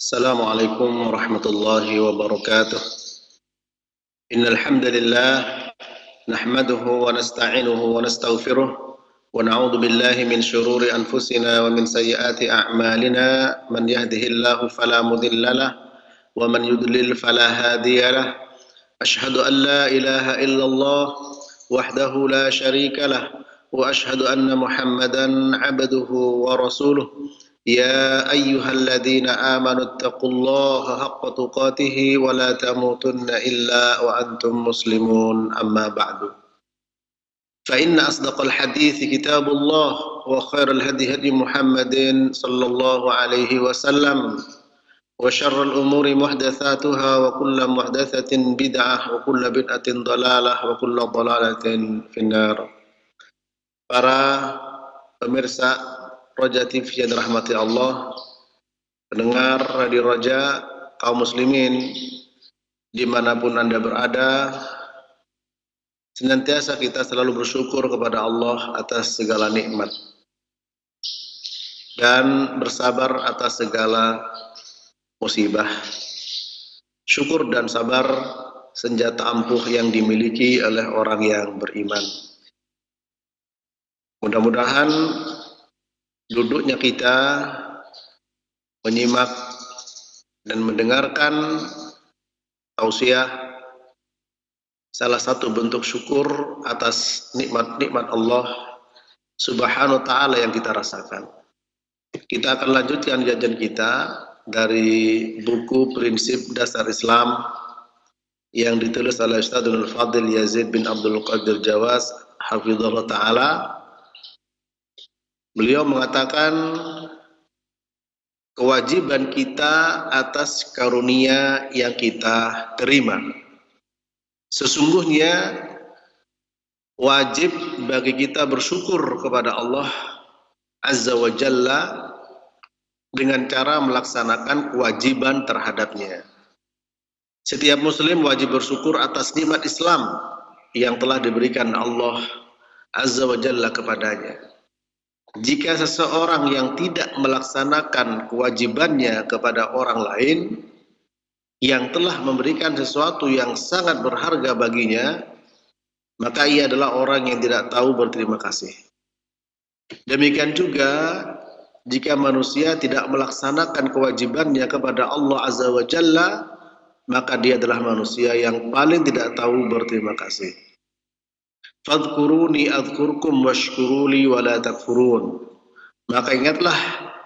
السلام عليكم ورحمة الله وبركاته. إن الحمد لله نحمده ونستعينه ونستغفره ونعوذ بالله من شرور أنفسنا ومن سيئات أعمالنا. من يهده الله فلا مضل له ومن يضلل فلا هادي له. أشهد أن لا إله إلا الله وحده لا شريك له وأشهد أن محمدا عبده ورسوله. يا أيها الذين آمنوا اتقوا الله حق تقاته ولا تموتن إلا وأنتم مسلمون. أما بعد، فإن أصدق الحديث كتاب الله وخير الهدي هدي محمد صلى الله عليه وسلم وشر الأمور محدثاتها وكل محدثة بدعة وكل بدعة ضلالة وكل ضلالة في النار. Para pemirsa Roja TV yang dirahmati Allah, pendengar Radio Roja, kaum muslimin dimanapun Anda berada, senantiasa kita selalu bersyukur kepada Allah atas segala nikmat dan bersabar atas segala musibah. Syukur dan sabar senjata ampuh yang dimiliki oleh orang yang beriman. Mudah-mudahan duduknya kita menyimak dan mendengarkan tausiah salah satu bentuk syukur atas nikmat-nikmat Allah Subhanahu wa ta'ala yang kita rasakan. Kita akan lanjutkan kajian kita dari buku Prinsip Dasar Islam yang ditulis oleh Ustadzul Fadil Yazid bin Abdul Qadir Jawas hafizahullah ta'ala. Beliau mengatakan kewajiban kita atas karunia yang kita terima. Sesungguhnya wajib bagi kita bersyukur kepada Allah Azza wa Jalla dengan cara melaksanakan kewajiban terhadapnya. Setiap muslim wajib bersyukur atas nikmat Islam yang telah diberikan Allah Azza wa Jalla kepadanya. Jika seseorang yang tidak melaksanakan kewajibannya kepada orang lain yang telah memberikan sesuatu yang sangat berharga baginya, maka ia adalah orang yang tidak tahu berterima kasih. Demikian juga jika manusia tidak melaksanakan kewajibannya kepada Allah Azza wa Jalla, maka dia adalah manusia yang paling tidak tahu berterima kasih. Fadhkuruni adhkurkum washkuruli wala takfurun. Maka ingatlah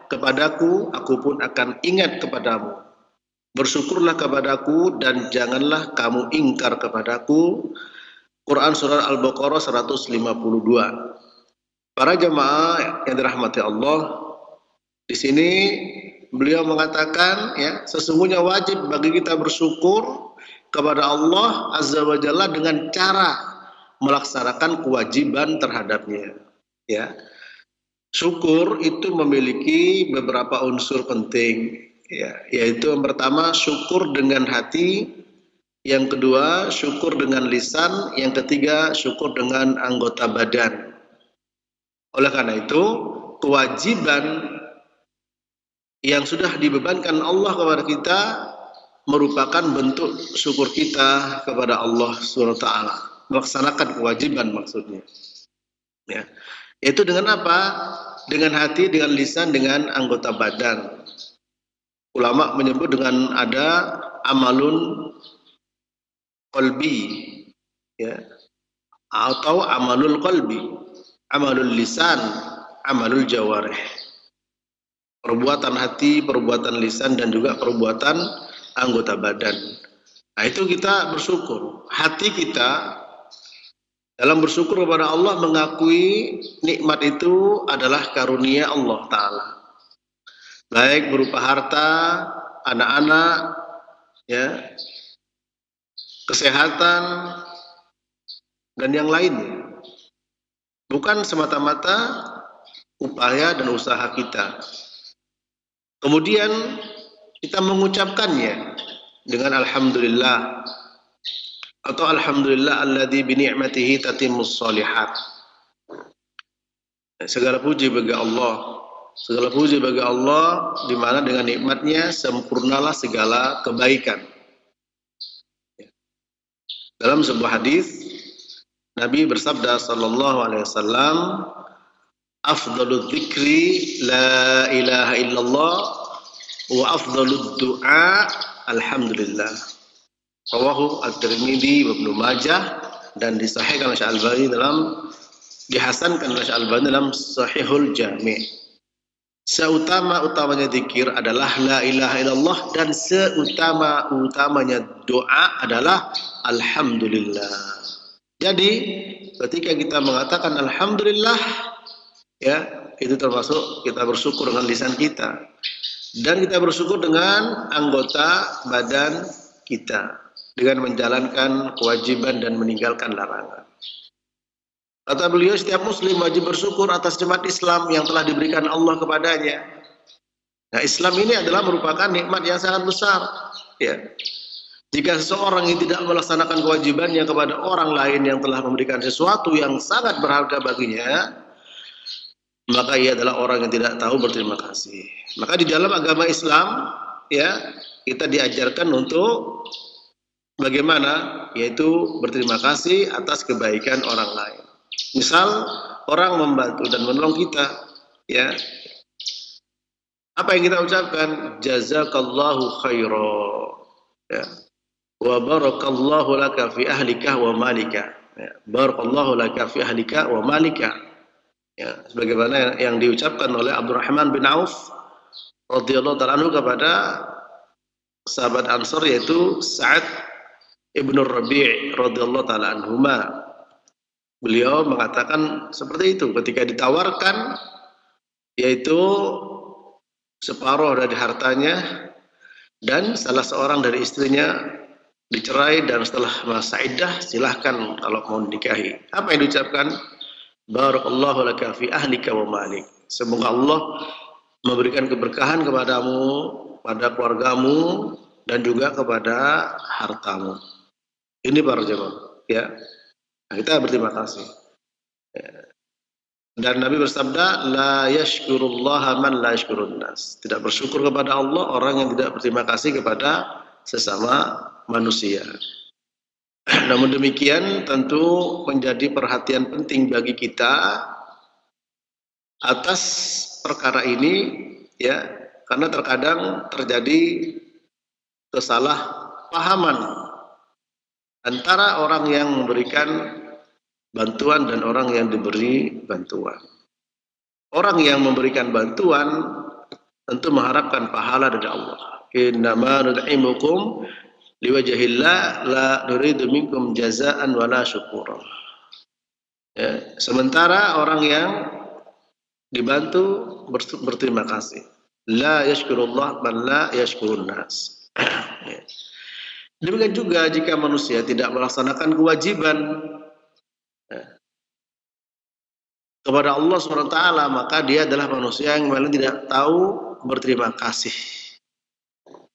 kepadaku, aku pun akan ingat kepadamu. Bersyukurlah kepadaku dan janganlah kamu ingkar kepadaku. Quran Surah Al-Baqarah 152. Para jemaah yang dirahmati Allah, di sini beliau mengatakan, ya, sesungguhnya wajib bagi kita bersyukur kepada Allah Azza wa Jalla dengan cara melaksanakan kewajiban terhadapnya. Ya, syukur itu memiliki beberapa unsur penting, ya, yaitu yang pertama syukur dengan hati, yang kedua syukur dengan lisan, yang ketiga syukur dengan anggota badan. Oleh karena itu, kewajiban yang sudah dibebankan Allah kepada kita merupakan bentuk syukur kita kepada Allah Subhanahu wa ta'ala. Melaksanakan kewajiban maksudnya, ya, yaitu dengan apa? Dengan hati, dengan lisan, dengan anggota badan. Ulama menyebut dengan ada amalun qalbi, ya, atau amalul qalbi, amalul lisan, amalul jawarih. Perbuatan hati, perbuatan lisan, dan juga perbuatan anggota badan. Nah, itu kita bersyukur. Hati kita dalam bersyukur kepada Allah mengakui nikmat itu adalah karunia Allah Ta'ala. Baik berupa harta, anak-anak, ya, kesehatan, dan yang lainnya. Bukan semata-mata upaya dan usaha kita. Kemudian kita mengucapkannya dengan alhamdulillah, atau alhamdulillah alladzi bi ni'matihi tatimmus shalihat. Segala puji bagi Allah Segala puji bagi Allah, di mana dengan nikmatnya sempurnalah segala kebaikan. Dalam sebuah hadis, Nabi bersabda sallallahu alaihi wasallam, "Afdhalul dzikri la ilaha illallah wa afdhalud du'a alhamdulillah." Rawahu At-Tirmidzi wa Ibnu Majah, dan disahihkan oleh Al-Albani dihasankan oleh Al-Albani dalam Sahihul Jami'. Seutama-utamanya zikir adalah la ilaha illallah, dan seutama-utamanya doa adalah alhamdulillah. Jadi ketika kita mengatakan alhamdulillah, ya, itu termasuk kita bersyukur dengan lisan kita, dan kita bersyukur dengan anggota badan kita dengan menjalankan kewajiban dan meninggalkan larangan. Kata beliau, setiap muslim wajib bersyukur atas nikmat Islam yang telah diberikan Allah kepadanya. Nah, Islam ini adalah merupakan nikmat yang sangat besar. Ya. Jika seseorang yang tidak melaksanakan kewajibannya kepada orang lain yang telah memberikan sesuatu yang sangat berharga baginya, maka ia adalah orang yang tidak tahu berterima kasih. Maka di dalam agama Islam, ya, kita diajarkan untuk bagaimana, yaitu berterima kasih atas kebaikan orang lain. Misal orang membantu dan menolong kita, ya, apa yang kita ucapkan? Jazakallahu khairan, ya, wa barakallahu laka fi ahlika wa malika, ya, barakallahu laka fi ahlika wa malika, ya, sebagaimana yang diucapkan oleh Abdurrahman bin Auf radhiyallahu ta'ala anhu kepada sahabat Ansar, yaitu Sa'ad ibnu Rabi' radhiyallahu ta'ala anhuma. Beliau mengatakan seperti itu ketika ditawarkan, yaitu separuh dari hartanya, dan salah seorang dari istrinya dicerai, dan setelah masa iddah silahkan kalau mau dinikahi. Apa yang diucapkan? Barakallahu laka fi ahlika wa malik. Semoga Allah memberikan keberkahan kepadamu, pada keluargamu, dan juga kepada hartamu. Ini para jemaah, ya. Nah, kita berterima kasih. Dan Nabi bersabda, la yashkurullaha man la yashkurun nas. Tidak bersyukur kepada Allah orang yang tidak berterima kasih kepada sesama manusia. Namun demikian tentu menjadi perhatian penting bagi kita atas perkara ini, ya, karena terkadang terjadi kesalahpahaman antara orang yang memberikan bantuan dan orang yang diberi bantuan. Orang yang memberikan bantuan tentu mengharapkan pahala dari Allah. Innama nud'imukum liwajhillah la nuridu minkum jazaan wala syukura. Ya, sementara orang yang dibantu berterima kasih. La yashkurullah man la yashkurun nas. Ya. Demikian juga jika manusia tidak melaksanakan kewajiban kepada Allah SWT, maka dia adalah manusia yang paling tidak tahu berterima kasih.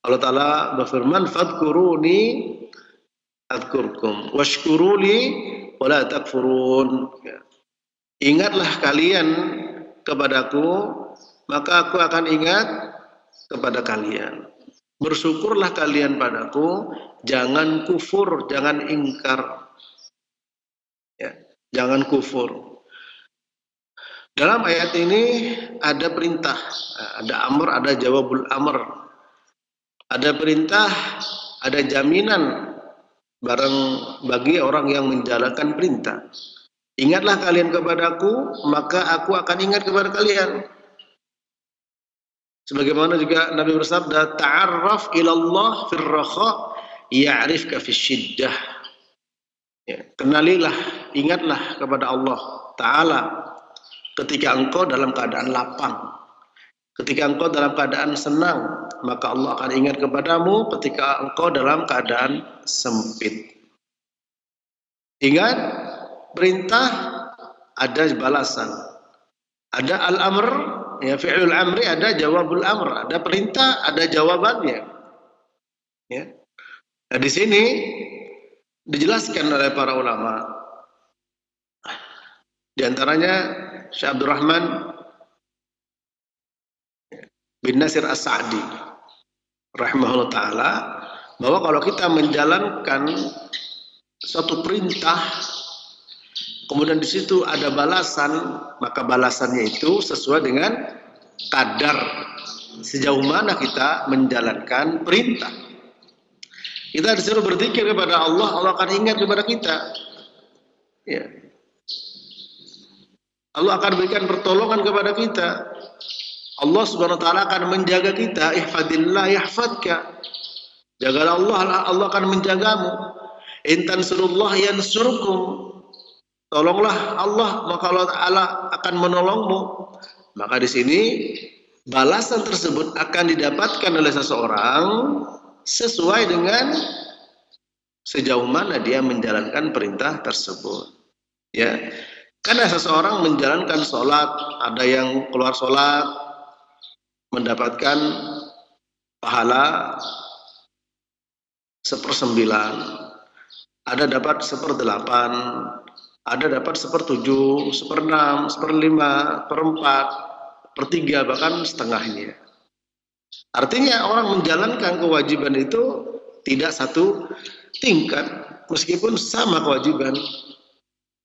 Allah Ta'ala berfirman, fadkuruni adkurkum washkuruli wala takfurun. Ingatlah kalian kepadaku, maka aku akan ingat kepada kalian. Bersyukurlah kalian padaku, jangan kufur, jangan ingkar, ya, jangan kufur. Dalam ayat ini ada perintah, ada amr, ada jawabul amr, ada perintah, ada jaminan barang bagi orang yang menjalankan perintah. Ingatlah kalian kepadaku, maka aku akan ingat kepada kalian. Sebagaimana juga Nabi bersabda, ta'arraf ilallah fir rakha ya'rifka fis syiddah. Ya, kenalilah, ingatlah kepada Allah Ta'ala ketika engkau dalam keadaan lapang, ketika engkau dalam keadaan senang, maka Allah akan ingat kepadamu ketika engkau dalam keadaan sempit. Ingat, perintah ada balasan, ada al-amr, ya, fi'lul amri, ada jawabul amr, ada perintah, ada jawabannya. Ya. Nah, di sini dijelaskan oleh para ulama, di antaranya Syekh Abdurrahman bin Nasir As-Sa'di rahimahullah ta'ala, bahwa kalau kita menjalankan suatu perintah kemudian di situ ada balasan, maka balasannya itu sesuai dengan kadar sejauh mana kita menjalankan perintah. Kita disuruh berzikir kepada Allah, Allah akan ingat kepada kita. Ya. Allah akan berikan pertolongan kepada kita. Allah Subhanahu wa taala akan menjaga kita. Ihfadillah yahfadka. Jagalah Allah, Allah akan menjagamu. In tansurullah yansurkum. Tolonglah Allah, maka Allah akan menolongmu. Maka di sini balasan tersebut akan didapatkan oleh seseorang sesuai dengan sejauh mana dia menjalankan perintah tersebut. Ya, karena seseorang menjalankan sholat, ada yang keluar sholat mendapatkan pahala 1/9, ada dapat 1/8, ada dapat 1/7, 1/6, 1/5, 1/4, 1/3, bahkan setengahnya. Artinya orang menjalankan kewajiban itu tidak satu tingkat, meskipun sama kewajiban.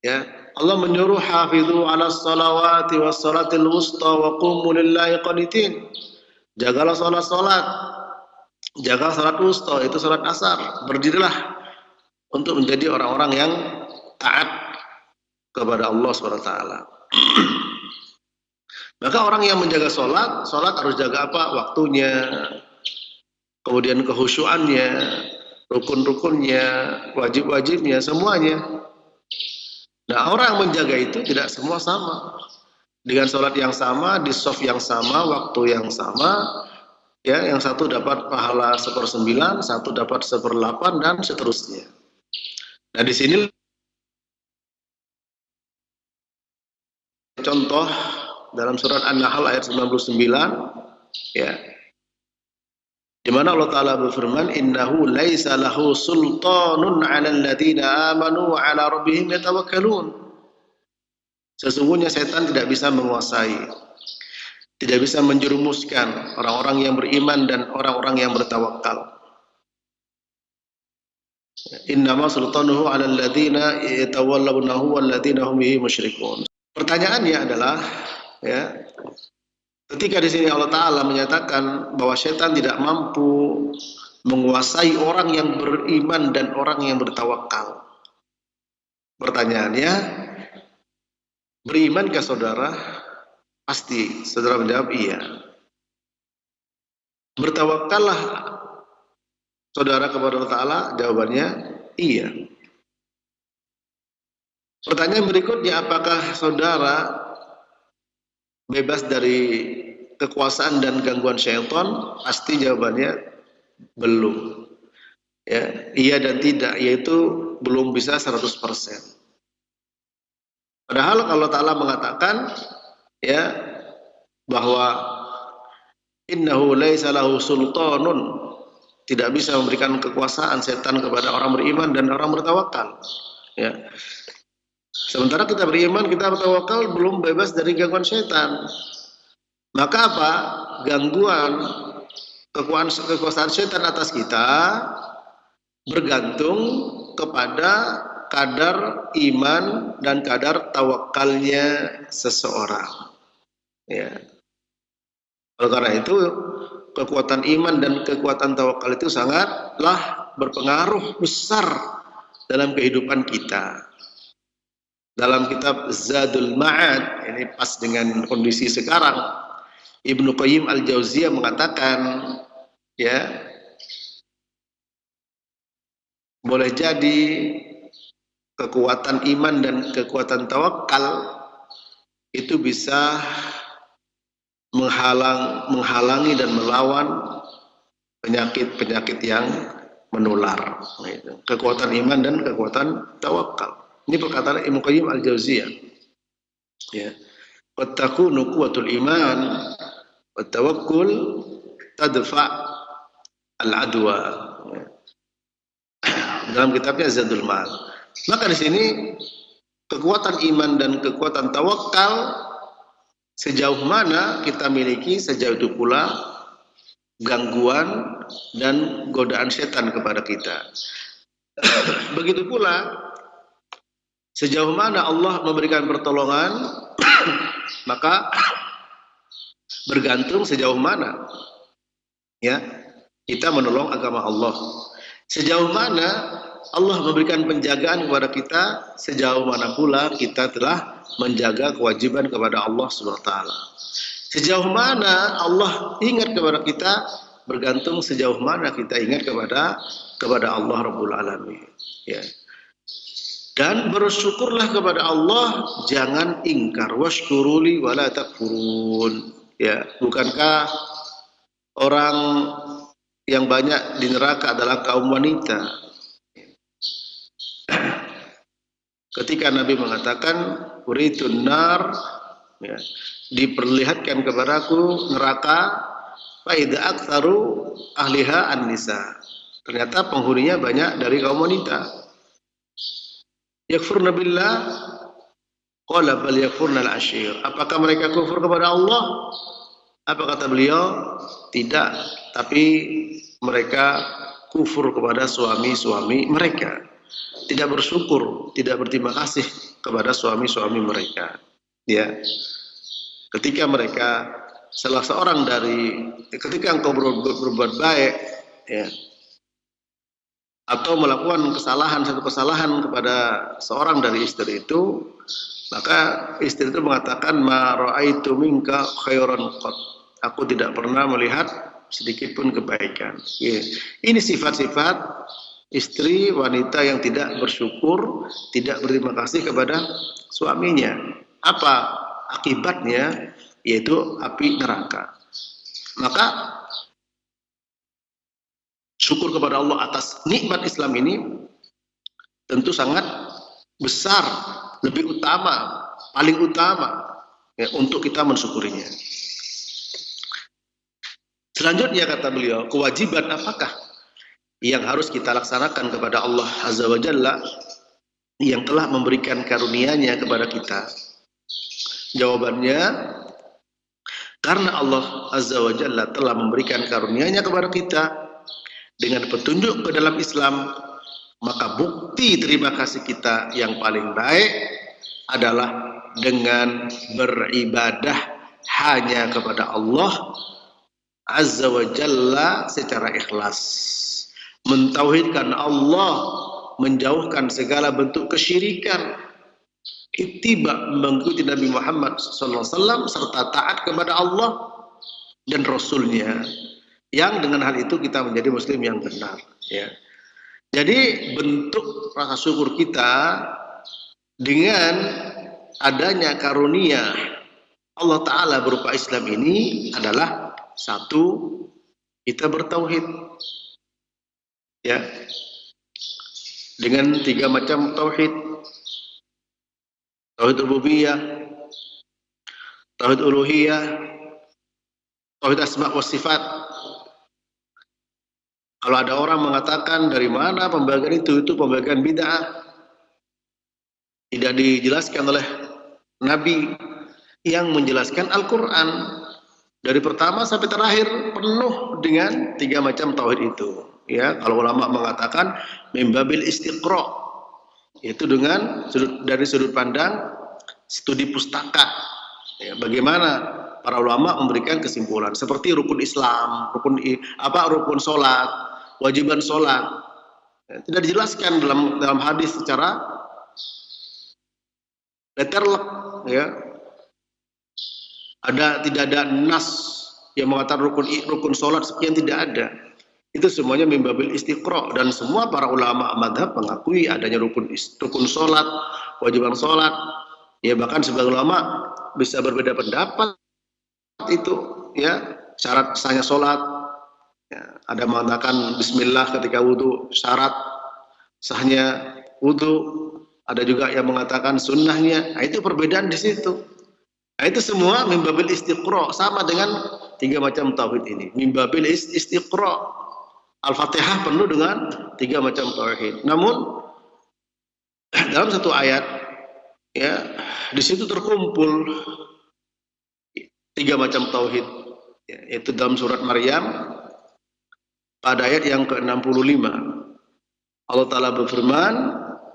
Ya, Allah menyuruh hafidhu 'alas salawati was salatil wusta wa qumu lillahi qanitin. Jagalah salat-salat. Jaga salat wusta, itu salat asar. Berdirilah untuk menjadi orang-orang yang taat kepada Allah SWT. Maka orang yang menjaga sholat harus jaga apa? Waktunya, kemudian kehusyuannya, rukun-rukunnya, wajib-wajibnya, semuanya. Nah, orang menjaga itu tidak semua sama. Dengan sholat yang sama, di shaf yang sama, waktu yang sama, ya, yang satu dapat pahala 1/9, satu dapat 1/8, dan seterusnya. Nah, di sini contoh dalam surat An-Nahl ayat 99, ya, di mana Allah Ta'ala berfirman, innahu laisa lahu sultanun 'alal ladzina amanu wa 'ala rabbihim yatawakkalun. Sesungguhnya setan tidak bisa menguasai, tidak bisa menjerumuskan orang-orang yang beriman dan orang-orang yang bertawakal. Innama sultanuhu 'alal ladzina yatawallawnahu wal ladzina hum bihi musyrikun. Pertanyaannya adalah, ya, ketika di sini Allah Ta'ala menyatakan bahwa setan tidak mampu menguasai orang yang beriman dan orang yang bertawakal. Pertanyaannya, berimankah saudara? Pasti saudara menjawab iya. Bertawakallah saudara kepada Allah Ta'ala? Jawabannya iya. Pertanyaan berikutnya, apakah saudara bebas dari kekuasaan dan gangguan syaitan? Pasti jawabannya belum. Ya, iya dan tidak, yaitu belum bisa 100%. Padahal Allah Ta'ala mengatakan, ya, bahwa innahu laisa lahu sultanun, tidak bisa memberikan kekuasaan setan kepada orang beriman dan orang bertawakal. Ya. Sementara kita beriman, kita bertawakal, belum bebas dari gangguan setan. Maka apa? Gangguan kekuasaan setan atas kita bergantung kepada kadar iman dan kadar tawakalnya seseorang. Ya. Oleh karena itu, kekuatan iman dan kekuatan tawakal itu sangatlah berpengaruh besar dalam kehidupan kita. Dalam kitab Zadul Ma'ad, ini pas dengan kondisi sekarang, Ibnu Qayyim Al-Jauziyah mengatakan, ya, boleh jadi kekuatan iman dan kekuatan tawakal itu bisa menghalangi dan melawan penyakit-penyakit yang menular. Kekuatan iman dan kekuatan tawakal. Ini perkataan Ibnu Qayyim Al-Jauziyah. Ya. Qad takunu quwwatul iman wat tawakkul tadfa' al-adwa. Dalam kitabnya Zadul Ma'ad. Maka di sini kekuatan iman dan kekuatan tawakal Sejauh mana kita miliki, sejauh itu pula gangguan dan godaan setan kepada kita. Begitu pula sejauh mana Allah memberikan pertolongan, maka bergantung sejauh mana ya kita menolong agama Allah. Sejauh mana Allah memberikan penjagaan kepada kita, sejauh mana pula kita telah menjaga kewajiban kepada Allah Subhanahu wa taala. Sejauh mana Allah ingat kepada kita, bergantung sejauh mana kita ingat kepada Allah Rabbul Alamin. Ya. Dan bersyukurlah kepada Allah, jangan ingkar. Washkuruli wala takfurun. Ya, bukankah orang yang banyak di neraka adalah kaum wanita? Ketika Nabi mengatakan uritun nar, ya, diperlihatkan kepadaku neraka, faida aktsaru ahliha an-nisa. Ternyata penghuninya banyak dari kaum wanita. Yakfurna billah, qala bal yakfurna al-ashir. Apakah mereka kufur kepada Allah? Apa kata beliau? Tidak, tapi mereka kufur kepada suami-suami mereka. Tidak bersyukur, tidak berterima kasih kepada suami-suami mereka. Ya. Ketika mereka salah seorang dari ketika engkau berbuat baik, ya, atau melakukan satu kesalahan kepada seorang dari istri itu, maka istri itu mengatakan ma ra'aitu minka khairan qat. Aku tidak pernah melihat sedikit pun kebaikan. Ya. Ini sifat-sifat istri wanita yang tidak bersyukur, tidak berterima kasih kepada suaminya. Apa akibatnya? Yaitu api neraka. Maka syukur kepada Allah atas nikmat Islam ini tentu sangat besar, lebih utama, paling utama ya, untuk kita mensyukurinya. Selanjutnya kata beliau, kewajiban apakah yang harus kita laksanakan kepada Allah Azza wa Jalla yang telah memberikan karunia-Nya kepada kita? Jawabannya, karena Allah Azza wa Jalla telah memberikan karunia-Nya kepada kita dengan petunjuk ke dalam Islam, maka bukti terima kasih kita yang paling baik adalah dengan beribadah hanya kepada Allah Azza wa Jalla secara ikhlas. Mentauhidkan Allah, menjauhkan segala bentuk kesyirikan, ittiba, mengikuti Nabi Muhammad SAW, serta taat kepada Allah dan Rasulnya. Yang dengan hal itu kita menjadi muslim yang benar. Ya. Jadi bentuk rasa syukur kita dengan adanya karunia Allah Ta'ala berupa Islam ini adalah satu, kita bertauhid. Ya, dengan 3 macam tauhid: tauhid rububiyah, tauhid uluhiyah, tauhid asma wa sifat. Kalau ada orang mengatakan dari mana pembagian itu pembagian bid'ah, tidak dijelaskan oleh Nabi. Yang menjelaskan Al-Quran dari pertama sampai terakhir penuh dengan 3 macam tauhid itu. Ya, kalau ulama mengatakan mimbabil istiqra, yaitu dengan dari sudut pandang studi pustaka. Ya, bagaimana para ulama memberikan kesimpulan seperti rukun Islam, rukun sholat, wajiban sholat. Ya, tidak dijelaskan dalam hadis secara letterlek. Ya, tidak ada nas yang mengatakan rukun sholat sekian, tidak ada. Itu semuanya mimbabil istiqra, dan semua para ulama madhab mengakui adanya rukun sholat, wajiban sholat. Ya, bahkan sebagian ulama bisa berbeda pendapat itu. Ya, syarat sahnya sholat. Ya, ada mengatakan bismillah ketika wudhu syarat sahnya wudhu. Ada juga yang mengatakan sunnahnya. Nah, itu perbedaan di situ. Nah, itu semua mimbabil istiqra, sama dengan 3 macam tauhid ini. Mimbabil istiqra. Al-Fatihah penuh dengan 3 macam tauhid. Namun dalam satu ayat, ya, di situ terkumpul 3 macam tauhid, yaitu dalam surat Maryam pada ayat yang ke-65. Allah Ta'ala berfirman,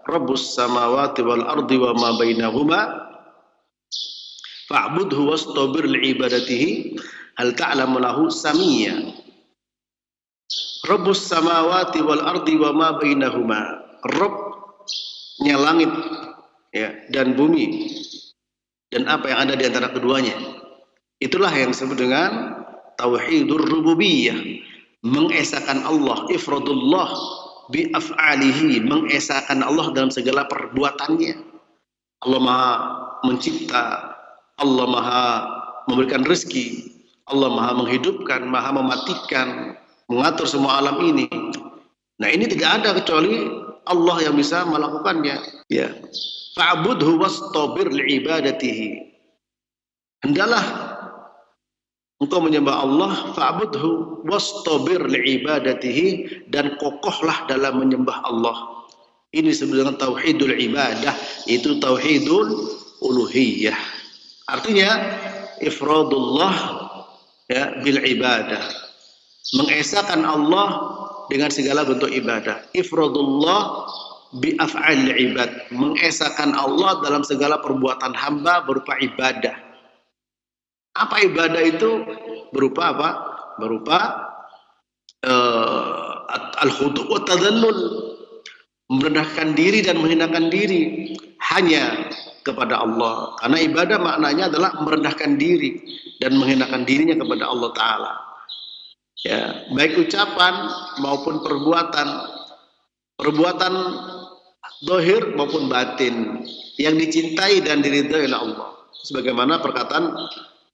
Rabbus samawati wal ardi wa ma bainahuma fa'budhu wastabir li'ibadatihi hal ta'lamu lahu samiyya. Rabbus samawati wal ardi wa ma bainahuma, Rabbnya langit ya, dan bumi dan apa yang ada di antara keduanya. Itulah yang disebut dengan tauhidur rububiyah, mengesahkan Allah, ifradullah bi af'alihi, mengesahkan Allah dalam segala perbuatannya. Allah Maha mencipta, Allah Maha memberikan rezeki, Allah Maha menghidupkan, Maha mematikan, mengatur semua alam ini. Nah, ini tidak ada kecuali Allah yang bisa melakukannya. Ya. Fa'budhu wastabir li'ibadatihi. Hendaklah engkau menyembah Allah, fa'budhu wastabir li'ibadatihi, dan kokohlah dalam menyembah Allah. Ini sebenarnya tauhidul ibadah, itu tauhidul uluhiyah. Artinya ifradullah ya bil ibadah, mengesahkan Allah dengan segala bentuk ibadah. Ifradullah bi af'al ibad, mengesahkan Allah dalam segala perbuatan hamba berupa ibadah. Apa ibadah itu? Berupa apa? Berupa al-khudu' wa tadallul, merendahkan diri dan menghinakan diri hanya kepada Allah. Karena ibadah maknanya adalah merendahkan diri dan menghinakan dirinya kepada Allah Ta'ala. Ya, baik ucapan maupun perbuatan, perbuatan zahir maupun batin yang dicintai dan diridhai oleh Allah. Sebagaimana perkataan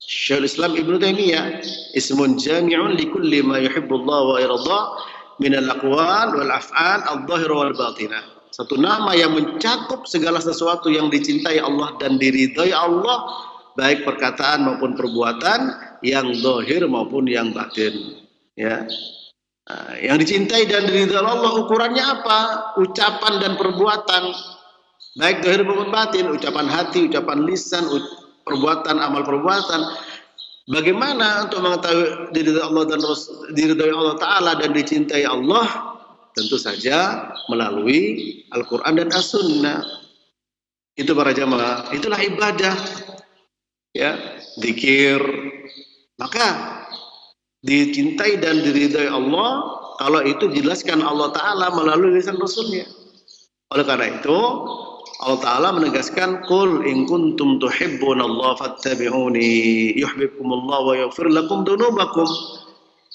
Syekhul Islam Ibnu Taimiyah, ismun jami'un likulli ma yuhibbullah wa yarda min al-aqwal wal af'al adh-dhahira wal batinah. Satu nama yang mencakup segala sesuatu yang dicintai Allah dan diridhai Allah, baik perkataan maupun perbuatan, yang zahir maupun yang batin. Ya, yang dicintai dan diridhai Allah ukurannya apa? Ucapan dan perbuatan, baik zahir maupun batin, ucapan hati, ucapan lisan, perbuatan, amal perbuatan. Bagaimana untuk mengetahui diridhai Allah dan diridhai Allah Ta'ala dan dicintai Allah? Tentu saja melalui Al-Quran dan As-Sunnah. Itu para jamaah, itulah ibadah. Ya, zikir. Maka dicintai dan diridhai Allah kalau itu dijelaskan Allah Ta'ala melalui lisan Rasulnya. Oleh karena itu Allah Ta'ala menegaskan, Qul in kuntum tuhibbunallaha fattabi'uni yuhibbukumullah wa yaghfir lakum dzunubakum.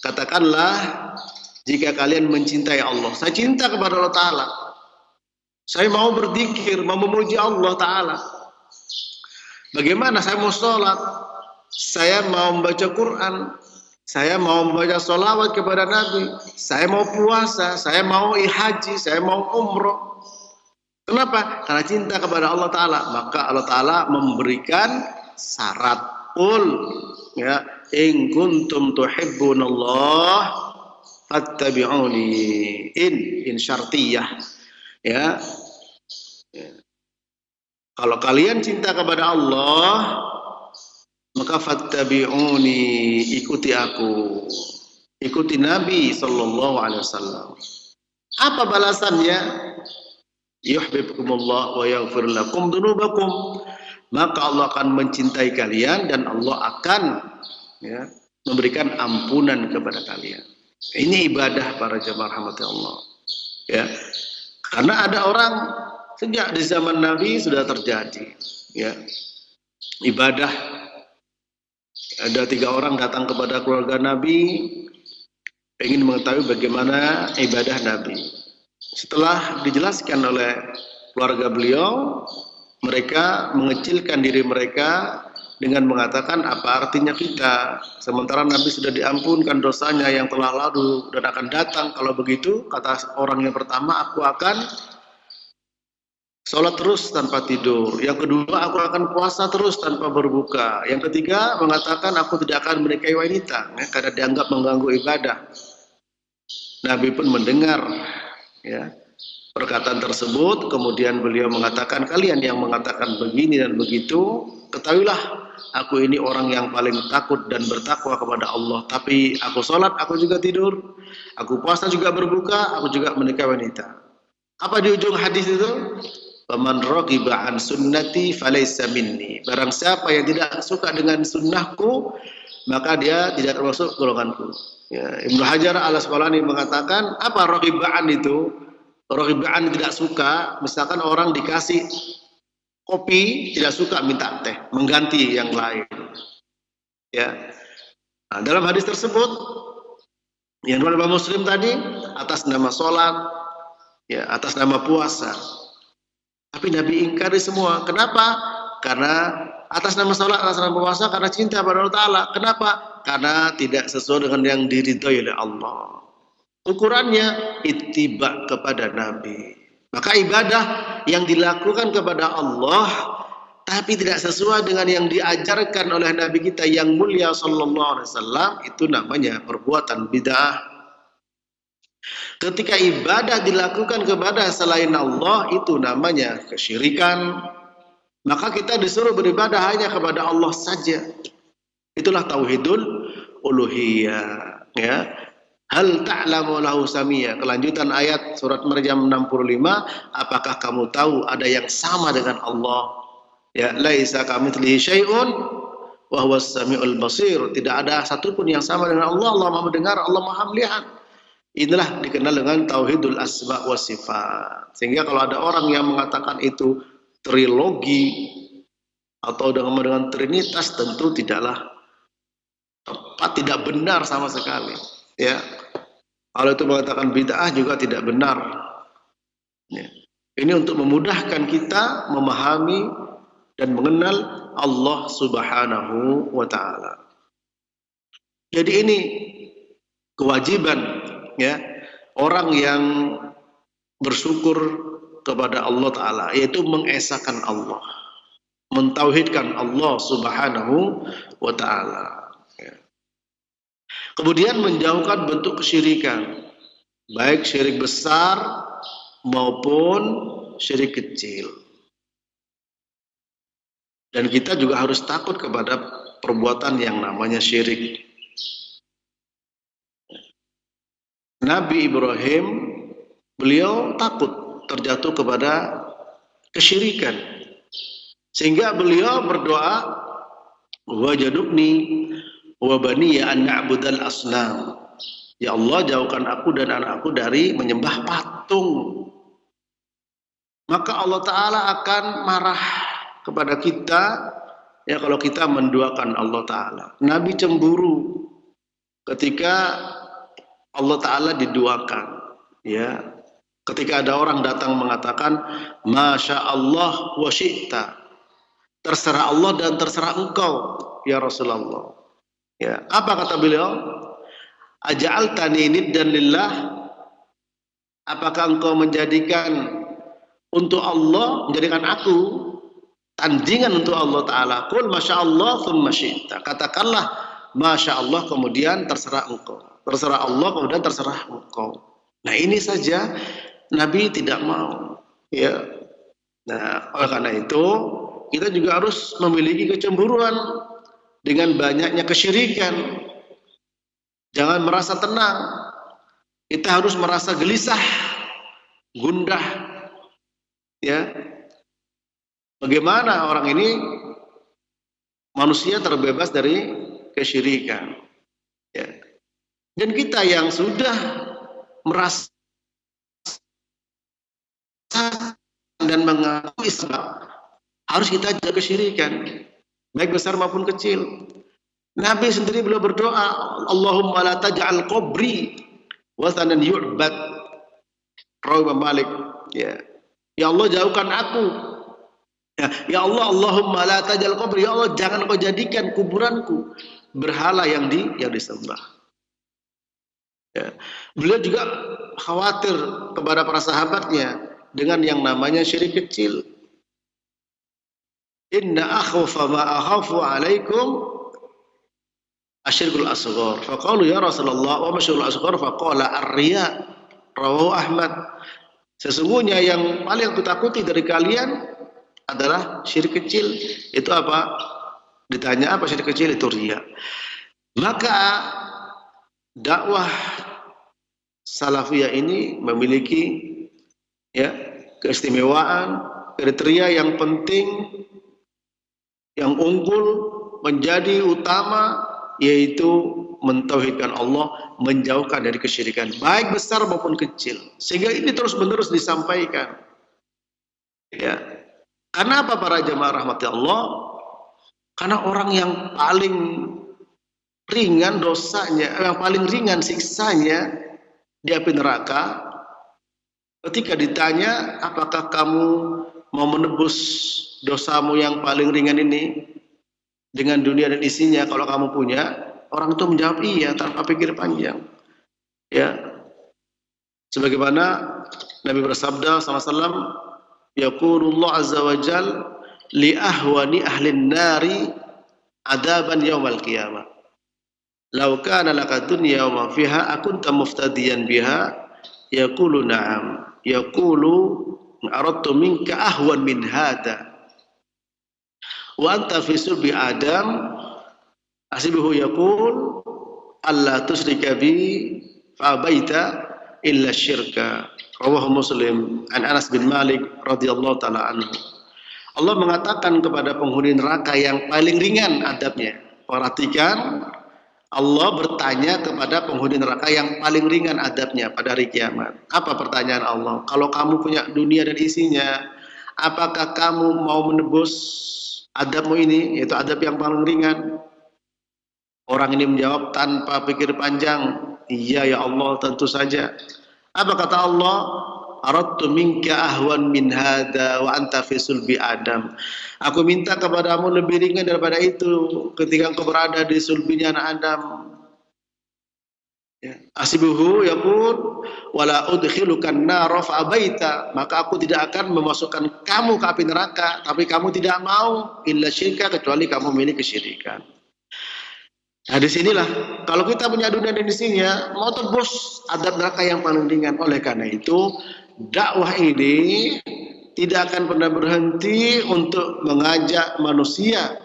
Katakanlah, jika kalian mencintai Allah, saya cinta kepada Allah Ta'ala, saya mau berzikir, mau memuji Allah Ta'ala. Bagaimana saya mau sholat, saya mau membaca Quran, saya mau membaca sholawat kepada Nabi, saya mau puasa, saya mau haji, saya mau umroh. Kenapa? Karena cinta kepada Allah Ta'ala. Maka Allah Ta'ala memberikan syarat. Qul ya, in kuntum tuhibbunallah fattabi'uni. In syartiyah. Ya. Kalau kalian cinta kepada Allah, maka fattabi'uni, ikuti aku. Ikuti Nabi sallallahu alaihi wasallam. Apa balasannya? Yuhibbukumullah wa yaghfir lakum dzunubakum. Maka Allah akan mencintai kalian dan Allah akan ya, memberikan ampunan kepada kalian. Ini ibadah para jemaah rahmati Allah. Ya. Karena ada orang sejak di zaman Nabi sudah terjadi ya. Ibadah. Ada 3 orang datang kepada keluarga Nabi ingin mengetahui bagaimana ibadah Nabi. Setelah dijelaskan oleh keluarga beliau, mereka mengecilkan diri mereka dengan mengatakan, apa artinya kita, sementara Nabi sudah diampunkan dosanya yang telah lalu dan akan datang. Kalau begitu, kata orang yang pertama, aku akan sholat terus tanpa tidur. Yang kedua, aku akan puasa terus tanpa berbuka. Yang ketiga, mengatakan aku tidak akan menikahi wanita ya, karena dianggap mengganggu ibadah. Nabi pun mendengar ya, perkataan tersebut, kemudian beliau mengatakan, kalian yang mengatakan begini dan begitu, ketahuilah aku ini orang yang paling takut dan bertakwa kepada Allah, tapi aku sholat, aku juga tidur, aku puasa juga berbuka, aku juga menikah wanita. Apa di ujung hadis itu? Faman raghiba an sunnati falaysa minni. Barang siapa yang tidak suka dengan sunnahku, maka dia tidak termasuk golonganku. Ya, Ibnu Hajar al-Asqalani mengatakan, apa raghibaan itu? Raghibaan tidak suka, misalkan orang dikasih kopi, tidak suka, minta teh, mengganti yang lain. Ya. Nah, dalam hadis tersebut yang dalam Muslim tadi, atas nama sholat, ya, atas nama puasa, tapi Nabi ingkari semua. Kenapa? Karena atas nama sholat, atas nama puasa, karena cinta pada Allah Ta'ala. Kenapa? Karena tidak sesuai dengan yang diridhoi oleh Allah. Ukurannya ittiba kepada Nabi. Maka ibadah yang dilakukan kepada Allah tapi tidak sesuai dengan yang diajarkan oleh Nabi kita yang mulia sallallahu alaihi wasallam, itu namanya perbuatan bid'ah. Ketika ibadah dilakukan kepada selain Allah, itu namanya kesyirikan. Maka kita disuruh beribadah hanya kepada Allah saja. Itulah tauhidul uluhiyah, ya. Hal ta'lamu lahu samia. Kelanjutan ayat surat Maryam 65, apakah kamu tahu ada yang sama dengan Allah? Ya, laisa kamitslihi syai'un wa huwas samiul basir. Tidak ada satupun yang sama dengan Allah. Allah Maha mendengar, Allah Maha melihat. Inilah dikenal dengan tauhidul asma wa sifat. Sehingga kalau ada orang yang mengatakan itu trilogi atau dengan trinitas, tentu tidaklah tepat, tidak benar sama sekali. Ya, kalau itu mengatakan bid'ah juga tidak benar. Ya. Ini untuk memudahkan kita memahami dan mengenal Allah Subhanahu wa Ta'ala. Jadi ini kewajiban, ya, orang yang bersyukur kepada Allah Ta'ala, yaitu mengesahkan Allah, mentauhidkan Allah Subhanahu wa Ta'ala. Kemudian menjauhkan bentuk kesyirikan, baik syirik besar maupun syirik kecil. Dan kita juga harus takut kepada perbuatan yang namanya syirik. Nabi Ibrahim, beliau takut terjatuh kepada kesyirikan, sehingga beliau berdoa, wajadubni wa baniya an na'budal asnam. Ya Allah, jauhkan aku dan anakku dari menyembah patung. Maka Allah Ta'ala akan marah kepada kita, ya, kalau kita menduakan Allah Ta'ala. Nabi cemburu ketika Allah Ta'ala diduakan, ya. Ketika ada orang datang mengatakan, Masya Allah wa syi'ta, terserah Allah dan terserah engkau, ya Rasulullah. Ya, apa kata beliau? Aja'altani niddan lillah? Apakah engkau menjadikan untuk Allah, menjadikan aku tandingan untuk Allah Ta'ala? Qul masya Allah thumma syi'ta. Katakanlah masya Allah kemudian terserah engkau. Terserah Allah kemudian terserah engkau. Nah, ini saja Nabi tidak mau, ya. Nah, oleh karena itu kita juga harus memiliki kecemburuan dengan banyaknya kesyirikan. Jangan merasa tenang. Kita harus merasa gelisah, gundah. Ya. Bagaimana orang ini manusia terbebas dari kesyirikan. Ya. Dan kita yang sudah merasa dan mengakui sebab, harus kita jaga kesyirikan, baik besar maupun kecil. Nabi sendiri beliau berdoa, Allahumma la taj'al qabri wasanan yu'bad. Rawi Malik, ya. Ya Allah, jauhkan aku. Ya Allah, Allahumma la taj'al qabri, ya Allah, jangan kau jadikan kuburanku berhala yang disembah. Ya. Beliau juga khawatir kepada para sahabatnya dengan yang namanya syirik kecil. Inna akhwafa ma akhafu alaikum asyirkul asghar. Faqalu ya Rasulullah wa masyirkul asghar, faqala ar-riya. Rawahu Ahmad. Sesungguhnya yang paling aku takuti dari kalian adalah syirik kecil. Itu apa? Ditanya apa syirik kecil? Itu riya. Maka dakwah salafiyah ini memiliki ya keistimewaan, kriteria yang penting, yang unggul, menjadi utama, yaitu mentauhidkan Allah, menjauhkan dari kesyirikan, baik besar maupun kecil. Sehingga ini terus-menerus disampaikan. Ya. Karena apa para jemaah rahmati Allah? Karena orang yang paling ringan dosanya, yang paling ringan siksanya di api neraka, ketika ditanya, apakah kamu mau menebus dosamu yang paling ringan ini dengan dunia dan isinya kalau kamu punya? Orang itu menjawab iya tanpa pikir panjang. Ya, sebagaimana Nabi bersabda SAW, yaqulullah azza wa jal li ahwani ahlin nari adaban yaumal qiyamah. Lau kana laka dunya wa ma fiha akunta muftadiyan biha, yaqulu na'am, yaqulu aradtu minka ahwan min hada wa anta fi sulbi adam, asibuhu yaqul alla tusrika bi fa baita illa syirka. Rawahu Muslim an Anas bin Malik radhiyallahu taala anhu. Allah mengatakan kepada penghuni neraka yang paling ringan adabnya. Perhatikan, Allah bertanya kepada penghuni neraka yang paling ringan adabnya pada hari kiamat. Apa pertanyaan Allah? Kalau kamu punya dunia dan isinya, apakah kamu mau menebus adabmu ini, yaitu adab yang paling ringan? Orang ini menjawab tanpa pikir panjang, iya ya Allah, tentu saja. Apa kata Allah? Aradtu minka ahwan min hada wa anta fi sulbi Adam. Aku minta kepadamu lebih ringan daripada itu ketika engkau berada di sulbinya anak Adam. Ya. Asibuhu yaqul wala udkhilukan nara fa abaita. Maka aku tidak akan memasukkan kamu ke api neraka, tapi kamu tidak mau, illa syirka, kecuali kamu memiliki kesyirikan. Nah disinilah, kalau kita punya dunia dan isinya, mau tebus adab neraka yang paling ringan. Oleh karena itu, dakwah ini tidak akan pernah berhenti untuk mengajak manusia.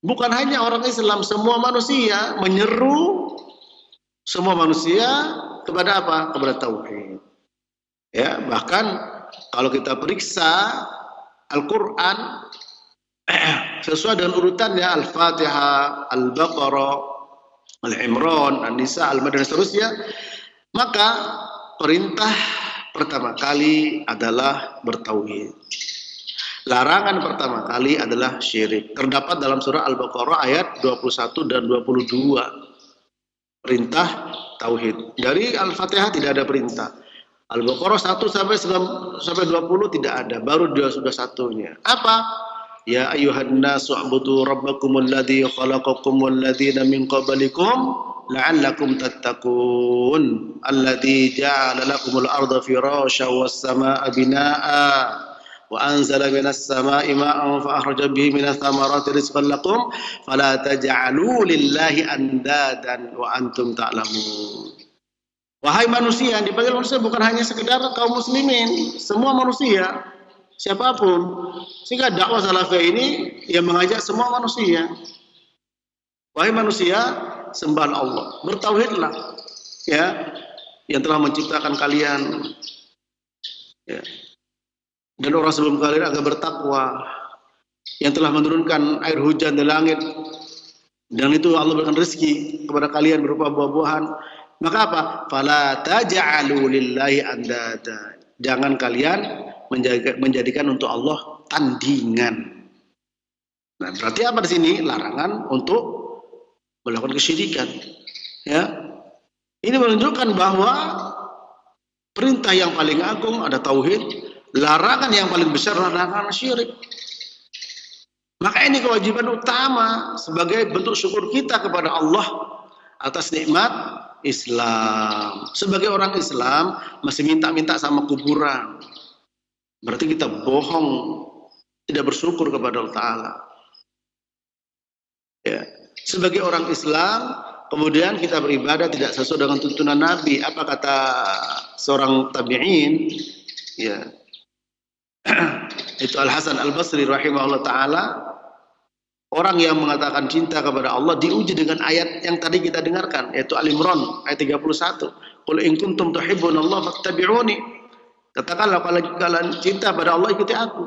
Bukan hanya orang Islam, semua manusia, menyeru semua manusia kepada apa? Kepada tauhid. Ya, bahkan kalau kita periksa Al-Quran, sesuai dengan urutannya Al-Fatihah, Al-Baqarah, Al-Imran, An-Nisa, Al-Maidah dan seterusnya, maka perintah pertama kali adalah bertauhid. Larangan pertama kali adalah syirik. Terdapat dalam surah Al-Baqarah ayat 21 dan 22. Perintah tauhid. Dari Al-Fatihah tidak ada perintah. Al-Baqarah 1 sampai 20 tidak ada, baru dia sudah satunya. Apa? Ya ayyuhan nasu u'budu rabbakumul ladzi khalaqakum wal ladzina min qablikum la'allakum tattaqun alladzi ja'ala lakumul arda firasyan was samaa'a binaa'a wa anzala minas samaa'i maa'an fa akhraja bihi minas thamarati rizqan lakum fala taj'alu lillahi andadan wa antum ta'lamun. Wahai manusia, yang dipanggil manusia bukan hanya sekedar kaum muslimin, semua manusia, siapapun. Sehingga dakwah salafiyah ini yang mengajak semua manusia. Wahai manusia, sembah Allah, bertauhidlah, ya, yang telah menciptakan kalian, ya, dan orang sebelum kalian agar bertakwa, yang telah menurunkan air hujan dari langit, dan itu Allah berikan rezeki kepada kalian berupa buah-buahan. Maka apa? Fala taj'alu lillahi andada. Jangan kalian menjadikan untuk Allah tandingan. Nah, berarti apa di sini? Larangan untuk melakukan kesyirikan. Ya. Ini menunjukkan bahwa perintah yang paling agung ada tauhid, larangan yang paling besar larangan syirik. Maka ini kewajiban utama sebagai bentuk syukur kita kepada Allah atas nikmat Islam. Sebagai orang Islam masih minta-minta sama kuburan, berarti kita bohong, tidak bersyukur kepada Allah Ta'ala. Ya. Sebagai orang Islam, kemudian kita beribadah tidak sesuai dengan tuntunan Nabi. Apa kata seorang tabi'in? Ya. Itu Al-Hasan Al-Basri rahimahullah ta'ala. Orang yang mengatakan cinta kepada Allah diuji dengan ayat yang tadi kita dengarkan, yaitu Al-Imran ayat 31. Qul in kuntum tuhibbunallaha fattabi'uni. Katakanlah kalau kalian cinta pada Allah, ikuti aku.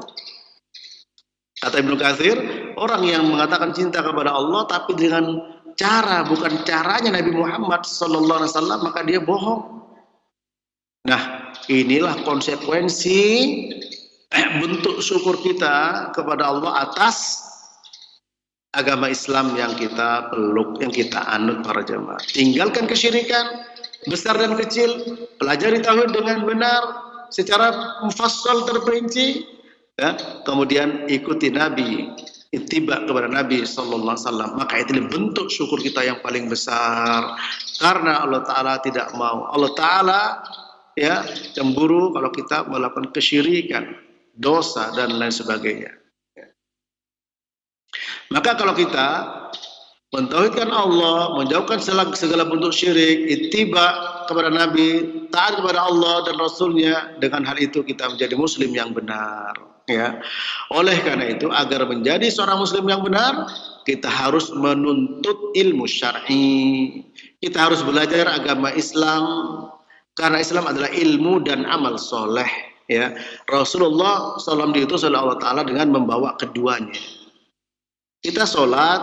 Kata Ibnu Katsir, orang yang mengatakan cinta kepada Allah tapi dengan cara bukan caranya Nabi Muhammad sallallahu alaihi wasallam, maka dia bohong. Nah, inilah konsekuensi bentuk syukur kita kepada Allah atas agama Islam yang kita peluk, yang kita anut para jemaah. Tinggalkan kesyirikan besar dan kecil, pelajari tauhid dengan benar secara mufassal terperinci, ya. Kemudian ikuti Nabi, ittiba kepada Nabi sallallahu alaihi wasallam. Maka itu bentuk syukur kita yang paling besar, karena Allah Taala tidak mau. Allah Taala ya cemburu kalau kita melakukan kesyirikan, dosa dan lain sebagainya. Maka kalau kita mentauhidkan Allah, menjauhkan segala bentuk syirik, ittiba kepada Nabi, taat kepada Allah dan Rasulnya, dengan hal itu kita menjadi muslim yang benar. Ya. Oleh karena itu, agar menjadi seorang muslim yang benar, kita harus menuntut ilmu syar'i. Kita harus belajar agama Islam, karena Islam adalah ilmu dan amal soleh. Ya. Rasulullah SAW diutus oleh Allah Ta'ala dengan membawa keduanya. Kita sholat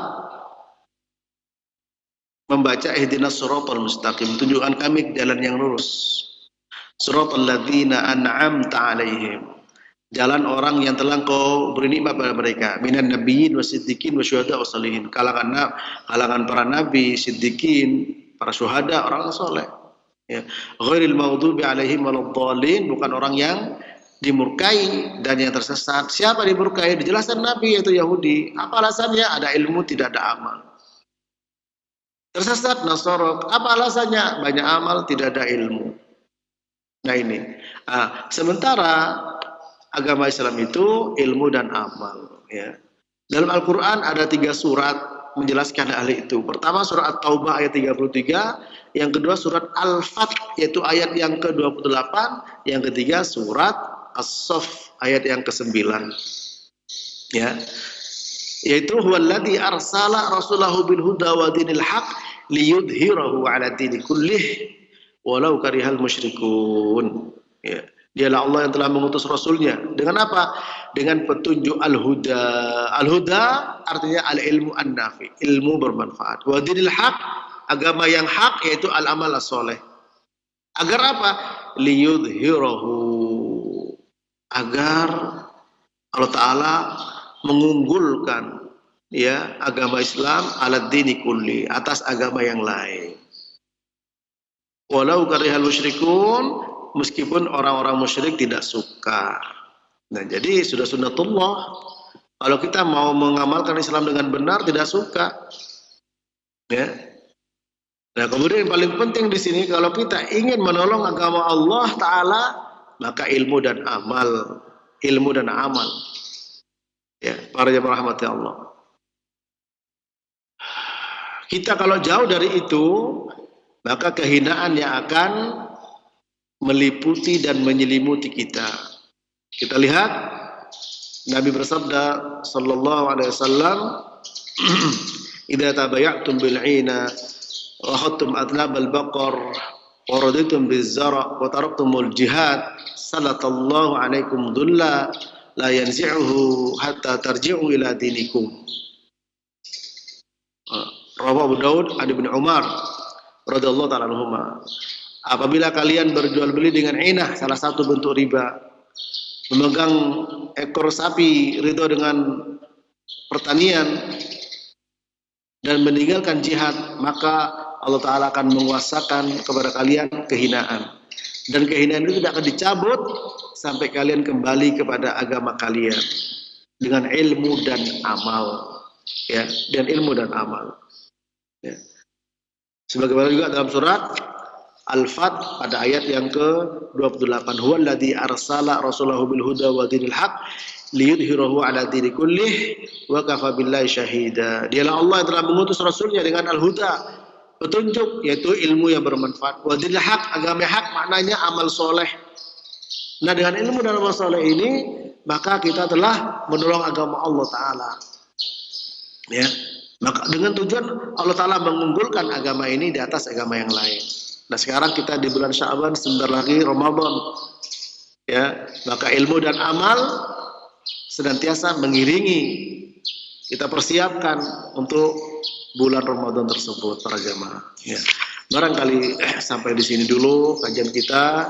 membaca ihdinas siratal mustaqim, tunjukkan kami jalan yang lurus. Siratal ladzina an'amta 'alaihim, jalan orang yang telah Engkau beri nikmat pada mereka, minan nabiyyin wasiddiqin wasyuhada wassalihin, kalangan para nabi, siddiqin, para syuhada, orang saleh. Ya. Ghairil maghdubi 'alaihim waladdallin, bukan orang yang dimurkai dan yang tersesat. Siapa dimurkai? Dijelaskan Nabi, yaitu Yahudi. Apa alasannya? Ada ilmu, tidak ada amal. Tersesat Nasara. Apa alasannya? Banyak amal, tidak ada ilmu. Nah ini. Sementara agama Islam itu ilmu dan amal. Ya. Dalam Al-Quran ada 3 surat menjelaskan hal itu. Pertama surat At-Taubah ayat 33, yang kedua surat Al-Fath yaitu ayat yang ke-28, yang ketiga surat As-Saff ayat yang ke-9. Ya. Yaitu huwallazi arsala rasulahu bil huda wa dinil haq liyudhhirahu 'ala dini kullih walau karihal musyrikun. Ya. Dialah Allah yang telah mengutus rasulnya dengan apa? Dengan petunjuk al-huda. Al-huda artinya al-ilmu an-nafi, ilmu bermanfaat. Wa dinil haq, agama yang hak, yaitu al-amal as-soleh. Agar apa? Liyudhhirahu, agar Allah Ta'ala mengunggulkan ya agama Islam ala dini kulli, atas agama yang lain. Walau karihal musyrikun, meskipun orang-orang musyrik tidak suka. Nah, jadi sudah sunnatullah. Kalau kita mau mengamalkan Islam dengan benar, tidak suka. Ya. Nah, kemudian yang paling penting di sini, kalau kita ingin menolong agama Allah Ta'ala, maka ilmu dan amal. Ilmu dan amal. Ya, para jemaah rahmati Allah. Kita kalau jauh dari itu, maka kehinaan yang akan meliputi dan menyelimuti kita. Kita lihat Nabi bersabda sallallahu alaihi wasallam, "Idza tabaya'tum bil 'ina wa khattum adnabal baqar wa raditum biz-zara' wa taraktumul jihad, salatallahu 'alaikum dhulla la yanzi'uhu hatta tarji'u ila dinikum." Rawahu Abu Daud an Ibnu Umar radhiyallahu ta'ala anhuma. Apabila kalian berjual beli dengan inah, salah satu bentuk riba, memegang ekor sapi ridho dengan pertanian, dan meninggalkan jihad, maka Allah Ta'ala akan menguasakan kepada kalian kehinaan. Dan kehinaan itu tidak akan dicabut sampai kalian kembali kepada agama kalian dengan ilmu dan amal. Ya, dan ilmu dan amal. Ya. Sebagaimana juga dalam surat Al-Fath pada ayat yang ke-28, huwallazi arsala rasulahu bil huda wa dinil haq liyudhhirahu 'ala dini kullih wa kafa billahi syahida. Dialah Allah yang telah mengutus rasulnya dengan al-huda, petunjuk, yaitu ilmu yang bermanfaat, wa dinil haq, agama hak, maknanya amal soleh. Nah, dengan ilmu dan amal soleh ini, maka kita telah menolong agama Allah Ta'ala. Ya, maka dengan tujuan Allah Ta'ala mengunggulkan agama ini di atas agama yang lain. Nah sekarang kita di bulan Sya'ban, sebentar lagi Ramadan. Ya, maka ilmu dan amal senantiasa mengiringi. Kita persiapkan untuk bulan Ramadan tersebut para jamaah. Ya. Barangkali sampai di sini dulu kajian kita.